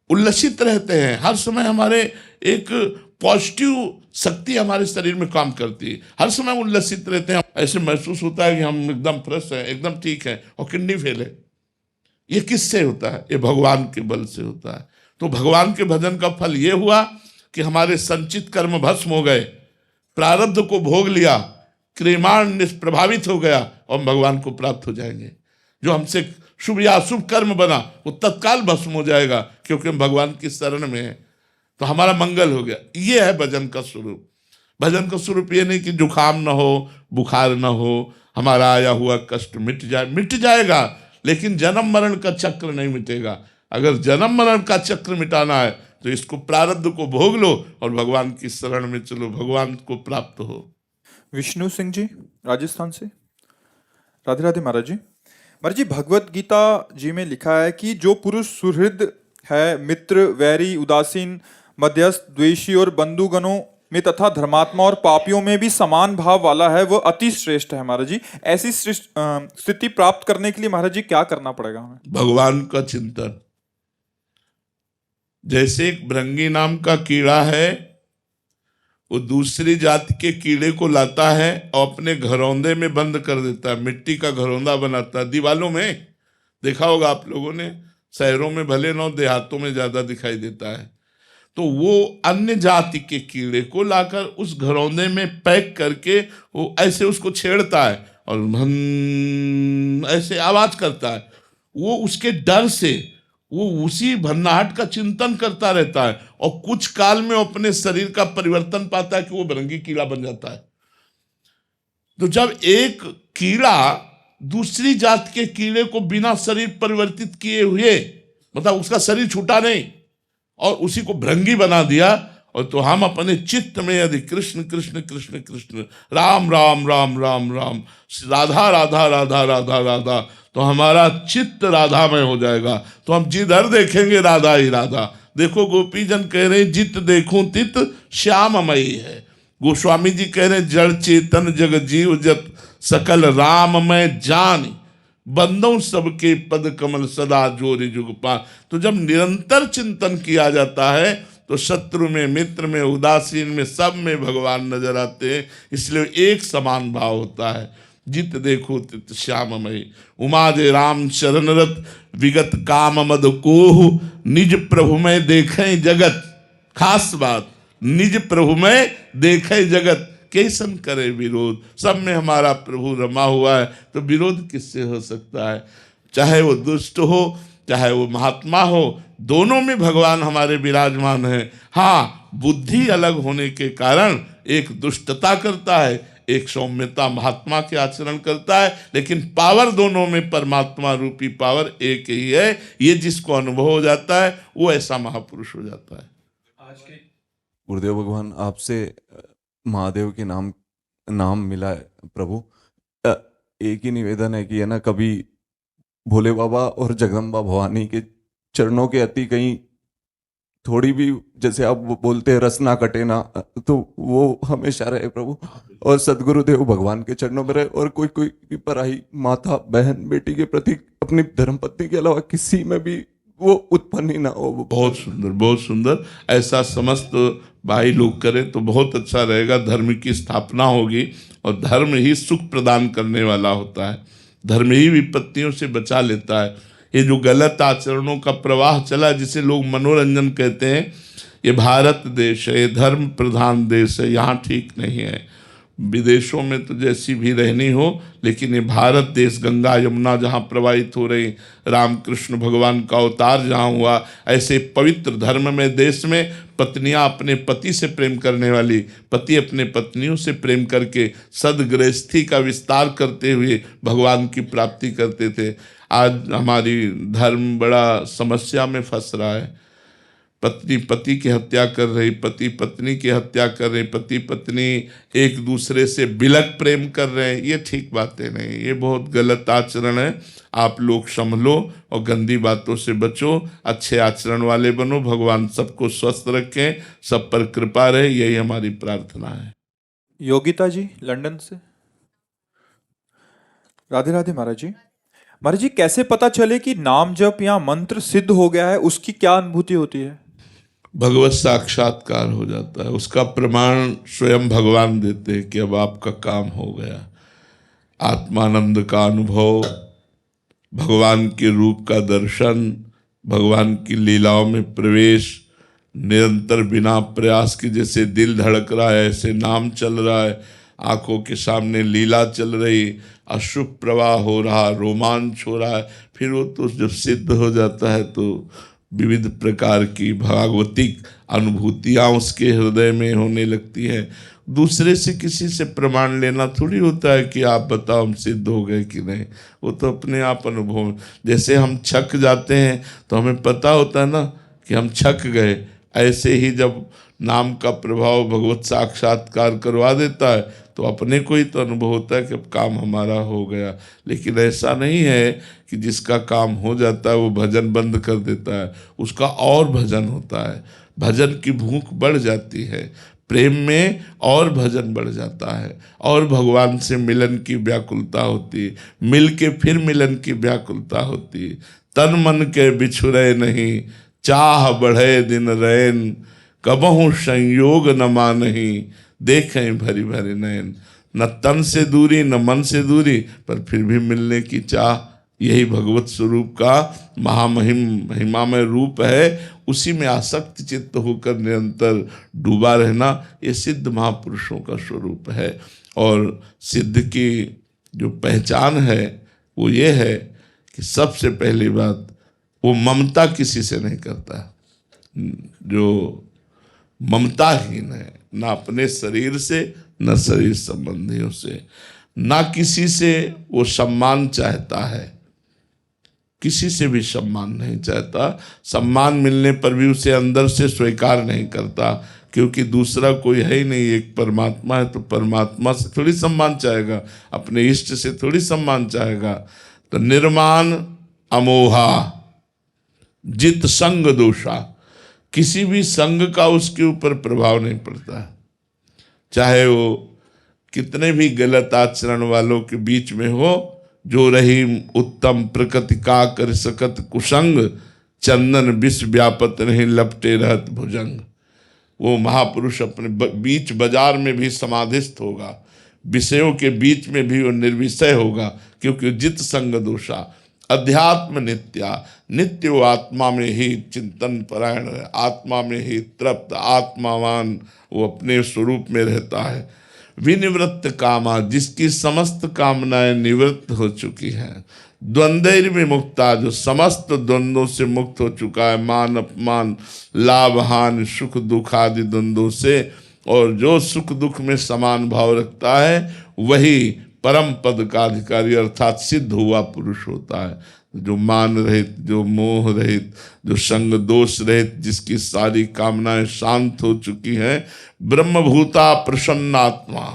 उल्लसित रहते हैं। हर समय हमारे एक पॉजिटिव शक्ति हमारे शरीर में काम करती है, हर समय उल्लसित रहते हैं। ऐसे महसूस होता है कि हम एकदम फ्रेश हैं, एकदम ठीक है, और किडनी फेल है। ये किससे होता है? ये भगवान के बल से होता है। तो भगवान के भजन का फल ये हुआ कि हमारे संचित कर्म भस्म हो गए, प्रारब्ध को भोग लिया, क्रियमाण निष्प्रभावित हो गया और भगवान को प्राप्त हो जाएंगे। जो हमसे शुभ या अशुभ कर्म बना वो तत्काल भस्म हो जाएगा, क्योंकि हम भगवान की शरण में हैं। तो हमारा मंगल हो गया। ये है भजन का स्वरूप। भजन का स्वरूप ये नहीं कि जुखाम ना हो, बुखार ना हो, हमारा आया हुआ कष्ट मिट जाए, मिट जाएगा, लेकिन जन्म मरण का चक्र नहीं मिटेगा। अगर जन्म मरण का चक्र मिटाना है तो इसको, प्रारब्ध को भोग लो और भगवान की शरण में चलो, भगवान को प्राप्त हो। विष्णु सिंह जी राजस्थान से, राधे राधे महाराज जी। महाराज जी भगवत गीता जी में लिखा है कि जो पुरुष सुहृद है, मित्र, वैरी, उदासीन, मध्यस्थ, द्वेषी और बंधुगणों में तथा धर्मात्मा और पापियों में भी समान भाव वाला है, वह अति श्रेष्ठ है। महाराज जी ऐसी स्थिति प्राप्त करने के लिए महाराज जी क्या करना पड़ेगा हमें? भगवान का चिंतन। जैसे एक भृंगी नाम का कीड़ा है, वो दूसरी जाति के कीड़े को लाता है और अपने घरौंदे में बंद कर देता है, मिट्टी का घरौंदा बनाता है। दीवालों में देखा होगा आप लोगों ने, शहरों में भले न, देहातों में ज्यादा दिखाई देता है। तो वो अन्य जाति के कीड़े को लाकर उस घरौंदे में पैक करके वो ऐसे उसको छेड़ता है और ऐसे आवाज करता है। वो उसके डर से वो उसी भन्नाहट का चिंतन करता रहता है और कुछ काल में अपने शरीर का परिवर्तन पाता है कि वो भृंगी कीड़ा बन जाता है। तो जब एक कीड़ा दूसरी जात के कीड़े को बिना शरीर परिवर्तित किए हुए, मतलब उसका शरीर छूटा नहीं और उसी को भृंगी बना दिया, और तो हम अपने चित्त में यदि कृष्ण कृष्ण कृष्ण कृष्ण, राम राम राम राम राम, राधा राधा राधा राधा राधा, तो हमारा चित्त राधामय हो जाएगा। तो हम जिधर देखेंगे राधा ही राधा। देखो गोपीजन कह रहे हैं जित देखूं तित श्याममयी है। गोस्वामी जी कह रहे हैं जड़ चेतन जग जीव जत सकल राममय जानी, बंदों सबके पद कमल सदा जोरि जुगपान। तो जब निरंतर चिंतन किया जाता है तो शत्रु में, मित्र में, उदासीन में, सब में भगवान नजर आते हैं। इसलिए एक समान भाव होता है। जित देखो तित श्याममयी, उमा जे राम शरण रत, विगत काम मद कोहु, निज प्रभु में देखें जगत। खास बात, निज प्रभु में देखें जगत, कैसन करे विरोध। सब में हमारा प्रभु रमा हुआ है, तो विरोध किससे हो सकता है? चाहे वो दुष्ट हो, चाहे वो महात्मा हो, दोनों में भगवान हमारे विराजमान है। हाँ, बुद्धि अलग होने के कारण एक दुष्टता करता है, एक सौम्यता महात्मा के आचरण करता है, लेकिन पावर दोनों में परमात्मा रूपी पावर एक ही है। ये जिसको अनुभव हो जाता है वो ऐसा महापुरुष हो जाता है। गुरुदेव भगवान, आपसे महादेव के नाम मिला है प्रभु। एक ही निवेदन है कि है ना, कभी भोले बाबा और जगदम्बा भवानी के चरणों के अति कहीं थोड़ी भी, जैसे आप बोलते हैं रस ना कटे ना, तो वो हमेशा रहे प्रभु, और सदगुरुदेव भगवान के चरणों में रहे, और कोई कोई पराई माता बहन बेटी के प्रति अपनी धर्मपत्नी के अलावा किसी में भी वो उत्पन्न ही ना हो। बहुत सुंदर, बहुत सुंदर। ऐसा समस्त भाई लोग करें तो बहुत अच्छा रहेगा। धर्म की स्थापना होगी और धर्म ही सुख प्रदान करने वाला होता है। धर्म ही विपत्तियों से बचा लेता है। ये जो गलत आचरणों का प्रवाह चला, जिसे लोग मनोरंजन कहते हैं, ये भारत देश है, ये धर्म प्रधान देश है, यहाँ ठीक नहीं है। विदेशों में तो जैसी भी रहनी हो, लेकिन ये भारत देश, गंगा यमुना जहाँ प्रवाहित हो रही, रामकृष्ण भगवान का अवतार जहाँ हुआ, ऐसे पवित्र धर्म में देश में पत्नियाँ अपने पति से प्रेम करने वाली, पति अपने पत्नियों से प्रेम करके सदगृहस्थी का विस्तार करते हुए भगवान की प्राप्ति करते थे। आज हमारी धर्म बड़ा समस्या में फंस रहा है। पत्नी पति की हत्या कर रही, पति पत्नी की हत्या कर रहे, पति पत्नी एक दूसरे से बिलक प्रेम कर रहे हैं। ये ठीक बातें नहीं, ये बहुत गलत आचरण है। आप लोग संभलो और गंदी बातों से बचो, अच्छे आचरण वाले बनो। भगवान सबको स्वस्थ रखें, सब पर कृपा रहे, यही हमारी प्रार्थना है। योगिता जी लंदन से। राधे राधे महाराज जी। महाराज जी, कैसे पता चले कि नाम जप या मंत्र सिद्ध हो गया है? उसकी क्या अनुभूति होती है? भगवत साक्षात्कार हो जाता है। उसका प्रमाण स्वयं भगवान देते हैं कि अब आपका काम हो गया। आत्मानंद का अनुभव, भगवान के रूप का दर्शन, भगवान की लीलाओं में प्रवेश, निरंतर बिना प्रयास के जैसे दिल धड़क रहा है ऐसे नाम चल रहा है, आंखों के सामने लीला चल रही, अशुभ प्रवाह हो रहा, रोमांच हो रहा है। फिर वो तो जब सिद्ध हो जाता है तो विविध प्रकार की भागवतिक अनुभूतियाँ उसके हृदय में होने लगती हैं। दूसरे से किसी से प्रमाण लेना थोड़ी होता है कि आप बताओ हम सिद्ध हो गए कि नहीं। वो तो अपने आप अनुभव, जैसे हम छक जाते हैं तो हमें पता होता है ना कि हम छक गए, ऐसे ही जब नाम का प्रभाव भगवत साक्षात्कार करवा देता है तो अपने को ही तो अनुभव होता है कि अब काम हमारा हो गया। लेकिन ऐसा नहीं है कि जिसका काम हो जाता है वो भजन बंद कर देता है, उसका और भजन होता है। भजन की भूख बढ़ जाती है, प्रेम में और भजन बढ़ जाता है, और भगवान से मिलन की व्याकुलता होती है, मिल के फिर मिलन की व्याकुलता होती है। तन मन के बिछुरे नहीं, चाह बढ़े दिन रैन, कबहू संयोग न मानही, देखें भरी भरी नयन। न तन से दूरी न मन से दूरी, पर फिर भी मिलने की चाह। यही भगवत स्वरूप का महिमामय रूप है। उसी में आसक्त चित्त होकर निरंतर डूबा रहना, ये सिद्ध महापुरुषों का स्वरूप है। और सिद्ध की जो पहचान है वो ये है कि सबसे पहली बात, वो ममता किसी से नहीं करता। जो ममताहीन है, ना अपने शरीर से, न शरीर संबंधियों से, ना किसी से वो सम्मान चाहता है, किसी से भी सम्मान नहीं चाहता। सम्मान मिलने पर भी उसे अंदर से स्वीकार नहीं करता, क्योंकि दूसरा कोई है ही नहीं, एक परमात्मा है। तो परमात्मा से थोड़ी सम्मान चाहेगा, अपने इष्ट से थोड़ी सम्मान चाहेगा। तो निर्माण अमोहा जित संग दोषा, किसी भी संग का उसके ऊपर प्रभाव नहीं पड़ता। चाहे वो कितने भी गलत आचरण वालों के बीच में हो, जो रही उत्तम प्रकृति का कर सकत कुसंग, चंदन विष व्यापत नहीं लपटे रहत भुजंग। वो महापुरुष अपने बीच बाजार में भी समाधिस्थ होगा, विषयों के बीच में भी वो निर्विषय होगा, क्योंकि जित संग दोषा। अध्यात्म नित्या, नित्य वो आत्मा में ही चिंतन परायण है, आत्मा में ही तृप्त, आत्मावान वो अपने स्वरूप में रहता है। विनिवृत्त कामा, जिसकी समस्त कामनाएं निवृत्त हो चुकी हैं। द्वंद्वैर विमुक्ता, जो समस्त द्वंद्वों से मुक्त हो चुका है, मान अपमान लाभ हानि सुख दुख आदि द्वंद्वों से। और जो सुख दुख में समान भाव रखता है वही परम पद का अधिकारी अर्थात सिद्ध हुआ पुरुष होता है। जो मान रहित, जो मोह रहित, जो संग दोष रहित, जिसकी सारी कामनाएं शांत हो चुकी हैं, ब्रह्मभूता प्रसन्नात्मा,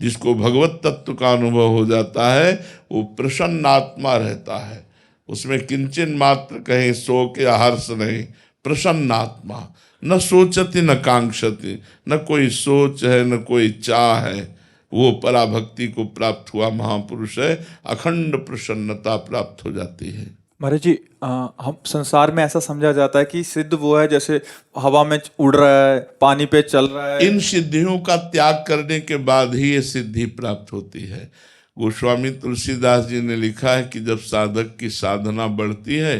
जिसको भगवत तत्व का अनुभव हो जाता है, वो प्रसन्न आत्मा रहता है। उसमें किंचन मात्र कहीं शोक या हर्ष नहीं, प्रसन्न आत्मा। न सोचति न कांक्षति, न कोई सोच है न कोई चाह है, वो पराभक्ति को प्राप्त हुआ महापुरुष है। अखंड प्रसन्नता प्राप्त हो जाती है। महाराज जी, हम संसार में ऐसा समझा जाता है कि सिद्ध वो है जैसे हवा में उड़ रहा है, पानी पे चल रहा है। इन सिद्धियों का त्याग करने के बाद ही ये सिद्धि प्राप्त होती है। गोस्वामी तुलसीदास जी ने लिखा है कि जब साधक की साधना बढ़ती है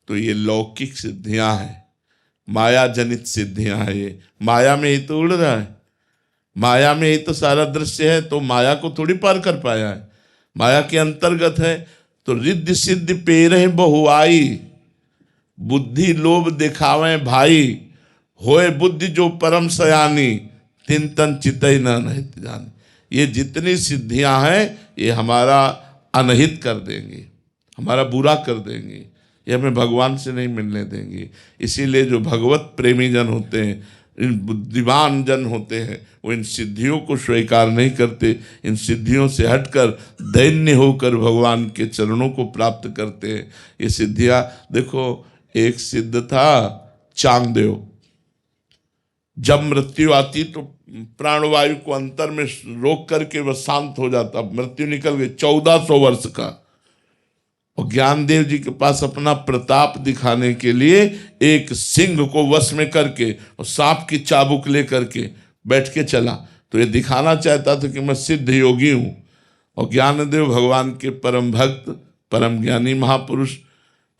तो ये लौकिक सिद्धियां हैं, माया जनित सिद्धियां हैं। ये माया में ही तो उड़ रहा है, माया में ही तो सारा दृश्य है, तो माया को थोड़ी पार कर पाया है, माया के अंतर्गत है। तो रिद्धि सिद्धि पेरहि बहुआई, बुद्धि लोभ दिखावे भाई, होए बुद्धि जो परम सयानी, तिन तन चितई न अनहित जानी। ये जितनी सिद्धियां हैं ये हमारा अनहित कर देंगी, हमारा बुरा कर देंगी, ये हमें भगवान से नहीं मिलने देंगी। इसीलिए जो भगवत प्रेमी जन होते हैं, इन बुद्धिमान जन होते हैं, वो इन सिद्धियों को स्वीकार नहीं करते, इन सिद्धियों से हटकर दैन्य होकर भगवान के चरणों को प्राप्त करते हैं। ये सिद्धियां देखो, एक सिद्ध था चांगदेव, जब मृत्यु आती तो प्राणवायु को अंतर में रोक करके वह शांत हो जाता। मृत्यु निकल गई, 1400 वर्ष का। और ज्ञानदेव जी के पास अपना प्रताप दिखाने के लिए एक सिंह को वश में करके और सांप की चाबुक ले करके बैठ के चला। तो ये दिखाना चाहता था कि मैं सिद्ध योगी हूँ। और ज्ञानदेव भगवान के परम भक्त, परम ज्ञानी महापुरुष,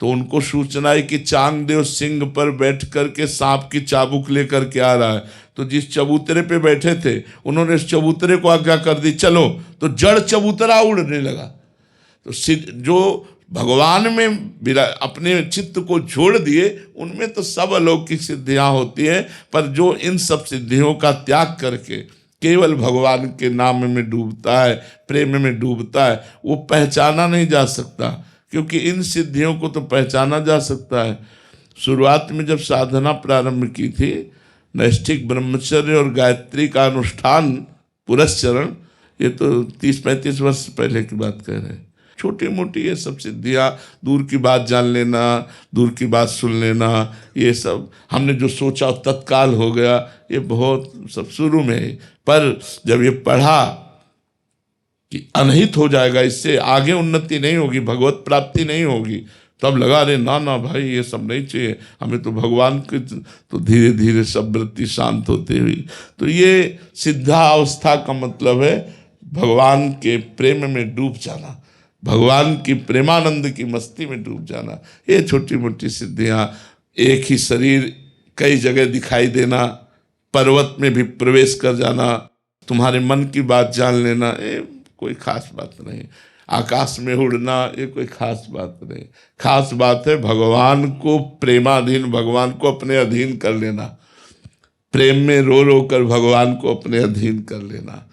तो उनको सूचना है कि चांगदेव सिंह पर बैठ करके सांप की चाबुक लेकर के आ रहा है। तो जिस चबूतरे पे बैठे थे उन्होंने इस चबूतरे को आज्ञा कर दी, चलो। तो जड़ चबूतरा उड़ने लगा। तो जो भगवान में अपने चित्त को जोड़ दिए, उनमें तो सब अलौकिक सिद्धियां होती है। पर जो इन सब सिद्धियों का त्याग करके केवल भगवान के नाम में डूबता है, प्रेम में डूबता है, वो पहचाना नहीं जा सकता। क्योंकि इन सिद्धियों को तो पहचाना जा सकता है। शुरुआत में जब साधना प्रारंभ की थी, नैष्ठिक ब्रह्मचर्य और गायत्री का अनुष्ठान पुरस्चरण, ये तो 30-35 वर्ष पहले की बात कह रहे हैं। छोटी मोटी ये सब सिद्धियाँ, दूर की बात जान लेना, दूर की बात सुन लेना, ये सब हमने जो सोचा तत्काल हो गया, ये बहुत सब शुरू में है। पर जब ये पढ़ा कि अनहित हो जाएगा, इससे आगे उन्नति नहीं होगी, भगवत प्राप्ति नहीं होगी, तब लगा रे ना ना भाई ये सब नहीं चाहिए हमें, तो भगवान के। तो धीरे धीरे सब वृत्ति शांत होती हुई, तो ये सिद्धावस्था का मतलब है भगवान के प्रेम में डूब जाना, भगवान की प्रेमानंद की मस्ती में डूब जाना। ये छोटी मोटी सिद्धियाँ, एक ही शरीर कई जगह दिखाई देना, पर्वत में भी प्रवेश कर जाना, तुम्हारे मन की बात जान लेना, ये कोई खास बात नहीं। आकाश में उड़ना, ये कोई खास बात नहीं। खास बात है भगवान को प्रेमाधीन, भगवान को अपने अधीन कर लेना, प्रेम में रो रो कर भगवान को अपने अधीन कर लेना,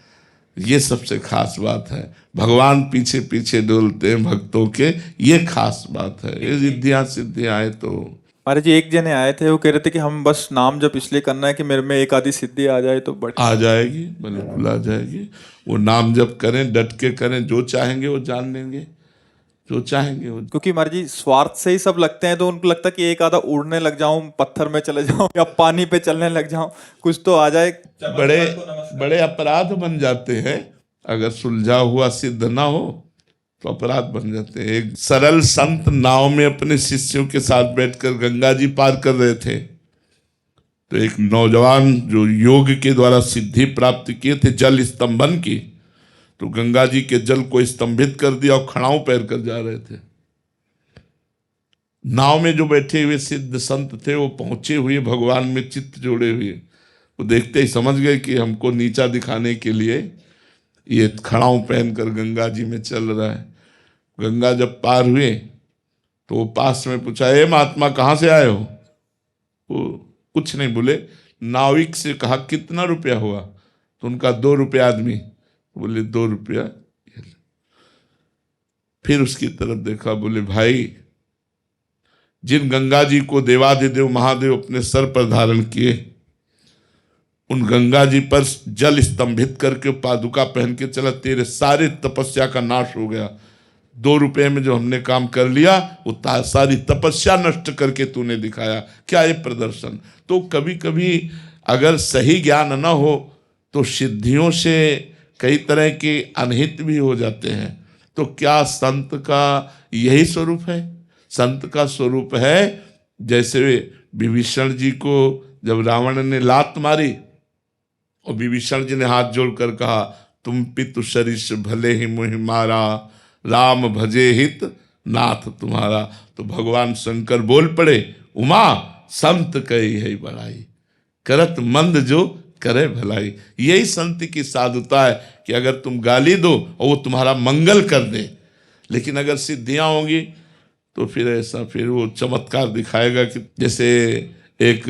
ये सबसे खास बात है। भगवान पीछे पीछे डोलते हैं भक्तों के, ये खास बात है। ये सिद्धियाँ आए तो महाराज जी, एक जने आए थे, वो कह रहे थे कि हम बस नाम जप इसलिए करना है कि मेरे में एक आधी सिद्धि आ जाए तो बड़ी आ जाएगी, बिल्कुल आ जाएगी। वो नाम जप करें, डट के करें, जो चाहेंगे वो जान लेंगे, जो चाहेंगे वो। क्योंकि महाराज जी स्वार्थ से ही सब लगते हैं, तो उनको लगता है कि एक आधा उड़ने लग जाऊं, पत्थर में चले जाऊं या पानी पे चलने लग जाऊं, कुछ तो आ जाए। बड़े बड़े अपराध बन जाते हैं अगर सुलझा हुआ सिद्ध ना हो, तो अपराध बन जाते हैं। एक सरल संत नाव में अपने शिष्यों के साथ बैठकर गंगा जी पार कर रहे थे, तो एक नौजवान जो योग के द्वारा सिद्धि प्राप्त किए थे जल स्तंभन की, तो गंगा जी के जल को स्तंभित कर दिया और खड़ाऊ पैर कर जा रहे थे। नाव में जो बैठे हुए सिद्ध संत थे वो पहुंचे हुए भगवान में चित्त जोड़े हुए, वो देखते ही समझ गए कि हमको नीचा दिखाने के लिए ये खड़ाऊ पहनकर गंगा जी में चल रहा है। गंगा जब पार हुए तो वो पास में पूछा, ए महात्मा कहाँ से आए हो? वो कुछ नहीं बोले। नाविक से कहा कितना रुपया हुआ, तो उनका 2 रुपया आदमी, बोले 2 रुपया। फिर उसकी तरफ देखा, बोले भाई जिन गंगा जी को देवाधिदेव महादेव अपने सर पर धारण किए, उन गंगा जी पर जल स्तंभित करके पादुका पहन के चला, तेरे सारे तपस्या का नाश हो गया। 2 रुपए में जो हमने काम कर लिया वो सारी तपस्या नष्ट करके तूने दिखाया। क्या ये प्रदर्शन। तो कभी कभी अगर सही ज्ञान न हो तो सिद्धियों से कई तरह के अनहित भी हो जाते हैं। तो क्या संत का यही स्वरूप है? संत का स्वरूप है जैसे विभीषण जी को जब रावण ने लात मारी और विभीषण जी ने हाथ जोड़कर कहा, तुम पितु सरिस भले ही मुहि मारा, राम भजे हित नाथ तुम्हारा। तो भगवान शंकर बोल पड़े, उमा संत कही है बड़ाई, करत मंद जो करे भलाई। यही संत की साधुता है कि अगर तुम गाली दो और वो तुम्हारा मंगल कर दे। लेकिन अगर सिद्धियां होंगी तो फिर ऐसा, फिर वो चमत्कार दिखाएगा कि जैसे एक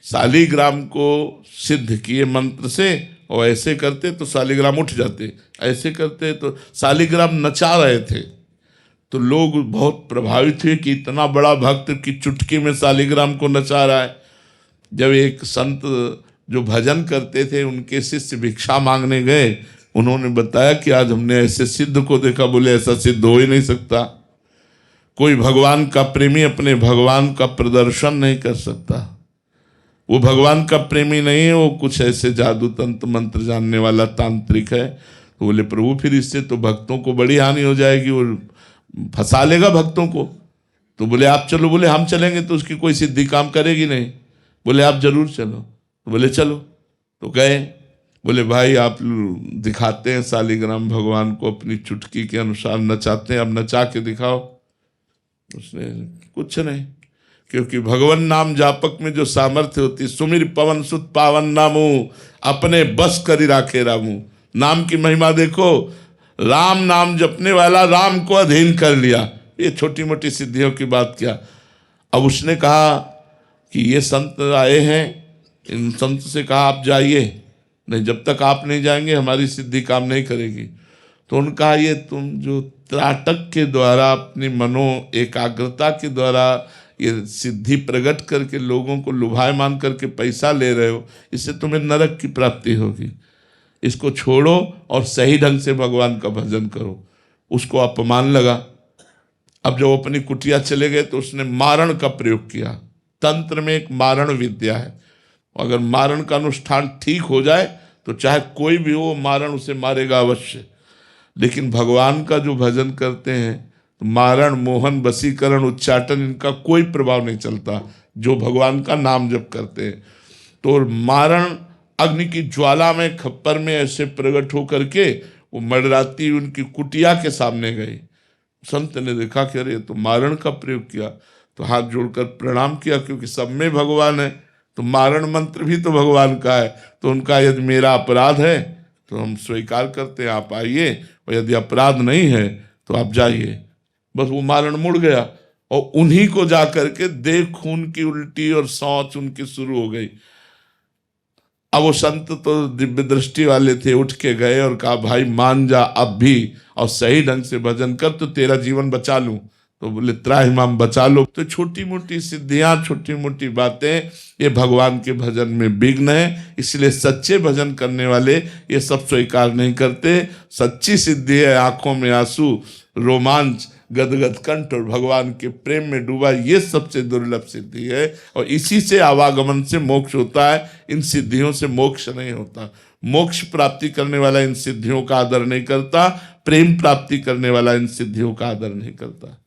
शालिग्राम को सिद्ध किए मंत्र से, और ऐसे करते तो शालिग्राम उठ जाते, ऐसे करते तो शालिग्राम नचा रहे थे। तो लोग बहुत प्रभावित हुए कि इतना बड़ा भक्त की चुटकी में शालिग्राम को नचा रहा है। जब एक संत जो भजन करते थे उनके शिष्य भिक्षा मांगने गए, उन्होंने बताया कि आज हमने ऐसे सिद्ध को देखा। बोले ऐसा सिद्ध हो ही नहीं सकता, कोई भगवान का प्रेमी अपने भगवान का प्रदर्शन नहीं कर सकता। वो भगवान का प्रेमी नहीं है, वो कुछ ऐसे जादू तंत्र मंत्र जानने वाला तांत्रिक है। तो बोले प्रभु फिर इससे तो भक्तों को बड़ी हानि हो जाएगी, वो फंसा लेगा भक्तों को। तो बोले आप चलो। बोले हम चलेंगे तो उसकी कोई सिद्धि काम करेगी नहीं। बोले आप जरूर चलो। तो बोले चलो। तो गए। बोले भाई आप दिखाते हैं शालिग्राम भगवान को अपनी चुटकी के अनुसार नचाते हैं, अब नचा के दिखाओ। उसने कुछ नहीं, क्योंकि भगवान नाम जापक में जो सामर्थ्य होती, सुमिर पवन सुत पावन नामू, अपने बस करी राखे रामू। नाम की महिमा देखो, राम नाम जपने वाला राम को अधीन कर लिया। ये छोटी मोटी सिद्धियों की बात क्या। अब उसने कहा कि ये संत आए हैं, इन संत से कहा आप जाइए, नहीं जब तक आप नहीं जाएंगे हमारी सिद्धि काम नहीं करेगी। तो उन्होंने कहा ये तुम जो त्राटक के द्वारा अपनी मनो एकाग्रता के द्वारा ये सिद्धि प्रकट करके लोगों को लुभायमान करके पैसा ले रहे हो, इससे तुम्हें नरक की प्राप्ति होगी। इसको छोड़ो और सही ढंग से भगवान का भजन करो। उसको अपमान लगा। अब जब अपनी कुटिया चले गए तो उसने मारण का प्रयोग किया। तंत्र में एक मारण विद्या है, अगर मारण का अनुष्ठान ठीक हो जाए तो चाहे कोई भी हो मारण उसे मारेगा अवश्य। लेकिन भगवान का जो भजन करते हैं तो मारण मोहन वशीकरण उच्चाटन इनका कोई प्रभाव नहीं चलता। जो भगवान का नाम जप करते हैं तो मारण अग्नि की ज्वाला में खप्पर में ऐसे प्रकट हो करके वो मडराती उनकी कुटिया के सामने गई। संत ने देखा कि अरे तो मारण का प्रयोग किया, तो हाथ जोड़कर प्रणाम किया, क्योंकि सब में भगवान है तो मारण मंत्र भी तो भगवान का है। तो उनका यदि मेरा अपराध है तो हम स्वीकार करते हैं, आप आइए, और यदि अपराध नहीं है तो आप जाइए। बस वो मारण मुड़ गया और उन्हीं को जा करके देख खून की उल्टी और शौच उनकी शुरू हो गई। अब वो संत तो दिव्य दृष्टि वाले थे, उठ के गए और कहा भाई मान जा अब भी और सही ढंग से भजन कर तो तेरा जीवन बचा लूं। तो बोले त्राहिमाम बचा लो। तो छोटी मोटी सिद्धियां, छोटी मोटी बातें ये भगवान के भजन में विघ्न है। इसलिए सच्चे भजन करने वाले ये सब स्वीकार नहीं करते। सच्ची सिद्धि है आंखों में आंसू, रोमांच, गदगद कंठ और भगवान के प्रेम में डूबा, ये सबसे दुर्लभ सिद्धि है। और इसी से आवागमन से मोक्ष होता है, इन सिद्धियों से मोक्ष नहीं होता। मोक्ष प्राप्ति करने वाला इन सिद्धियों का आदर नहीं करता, प्रेम प्राप्ति करने वाला इन सिद्धियों का आदर नहीं करता।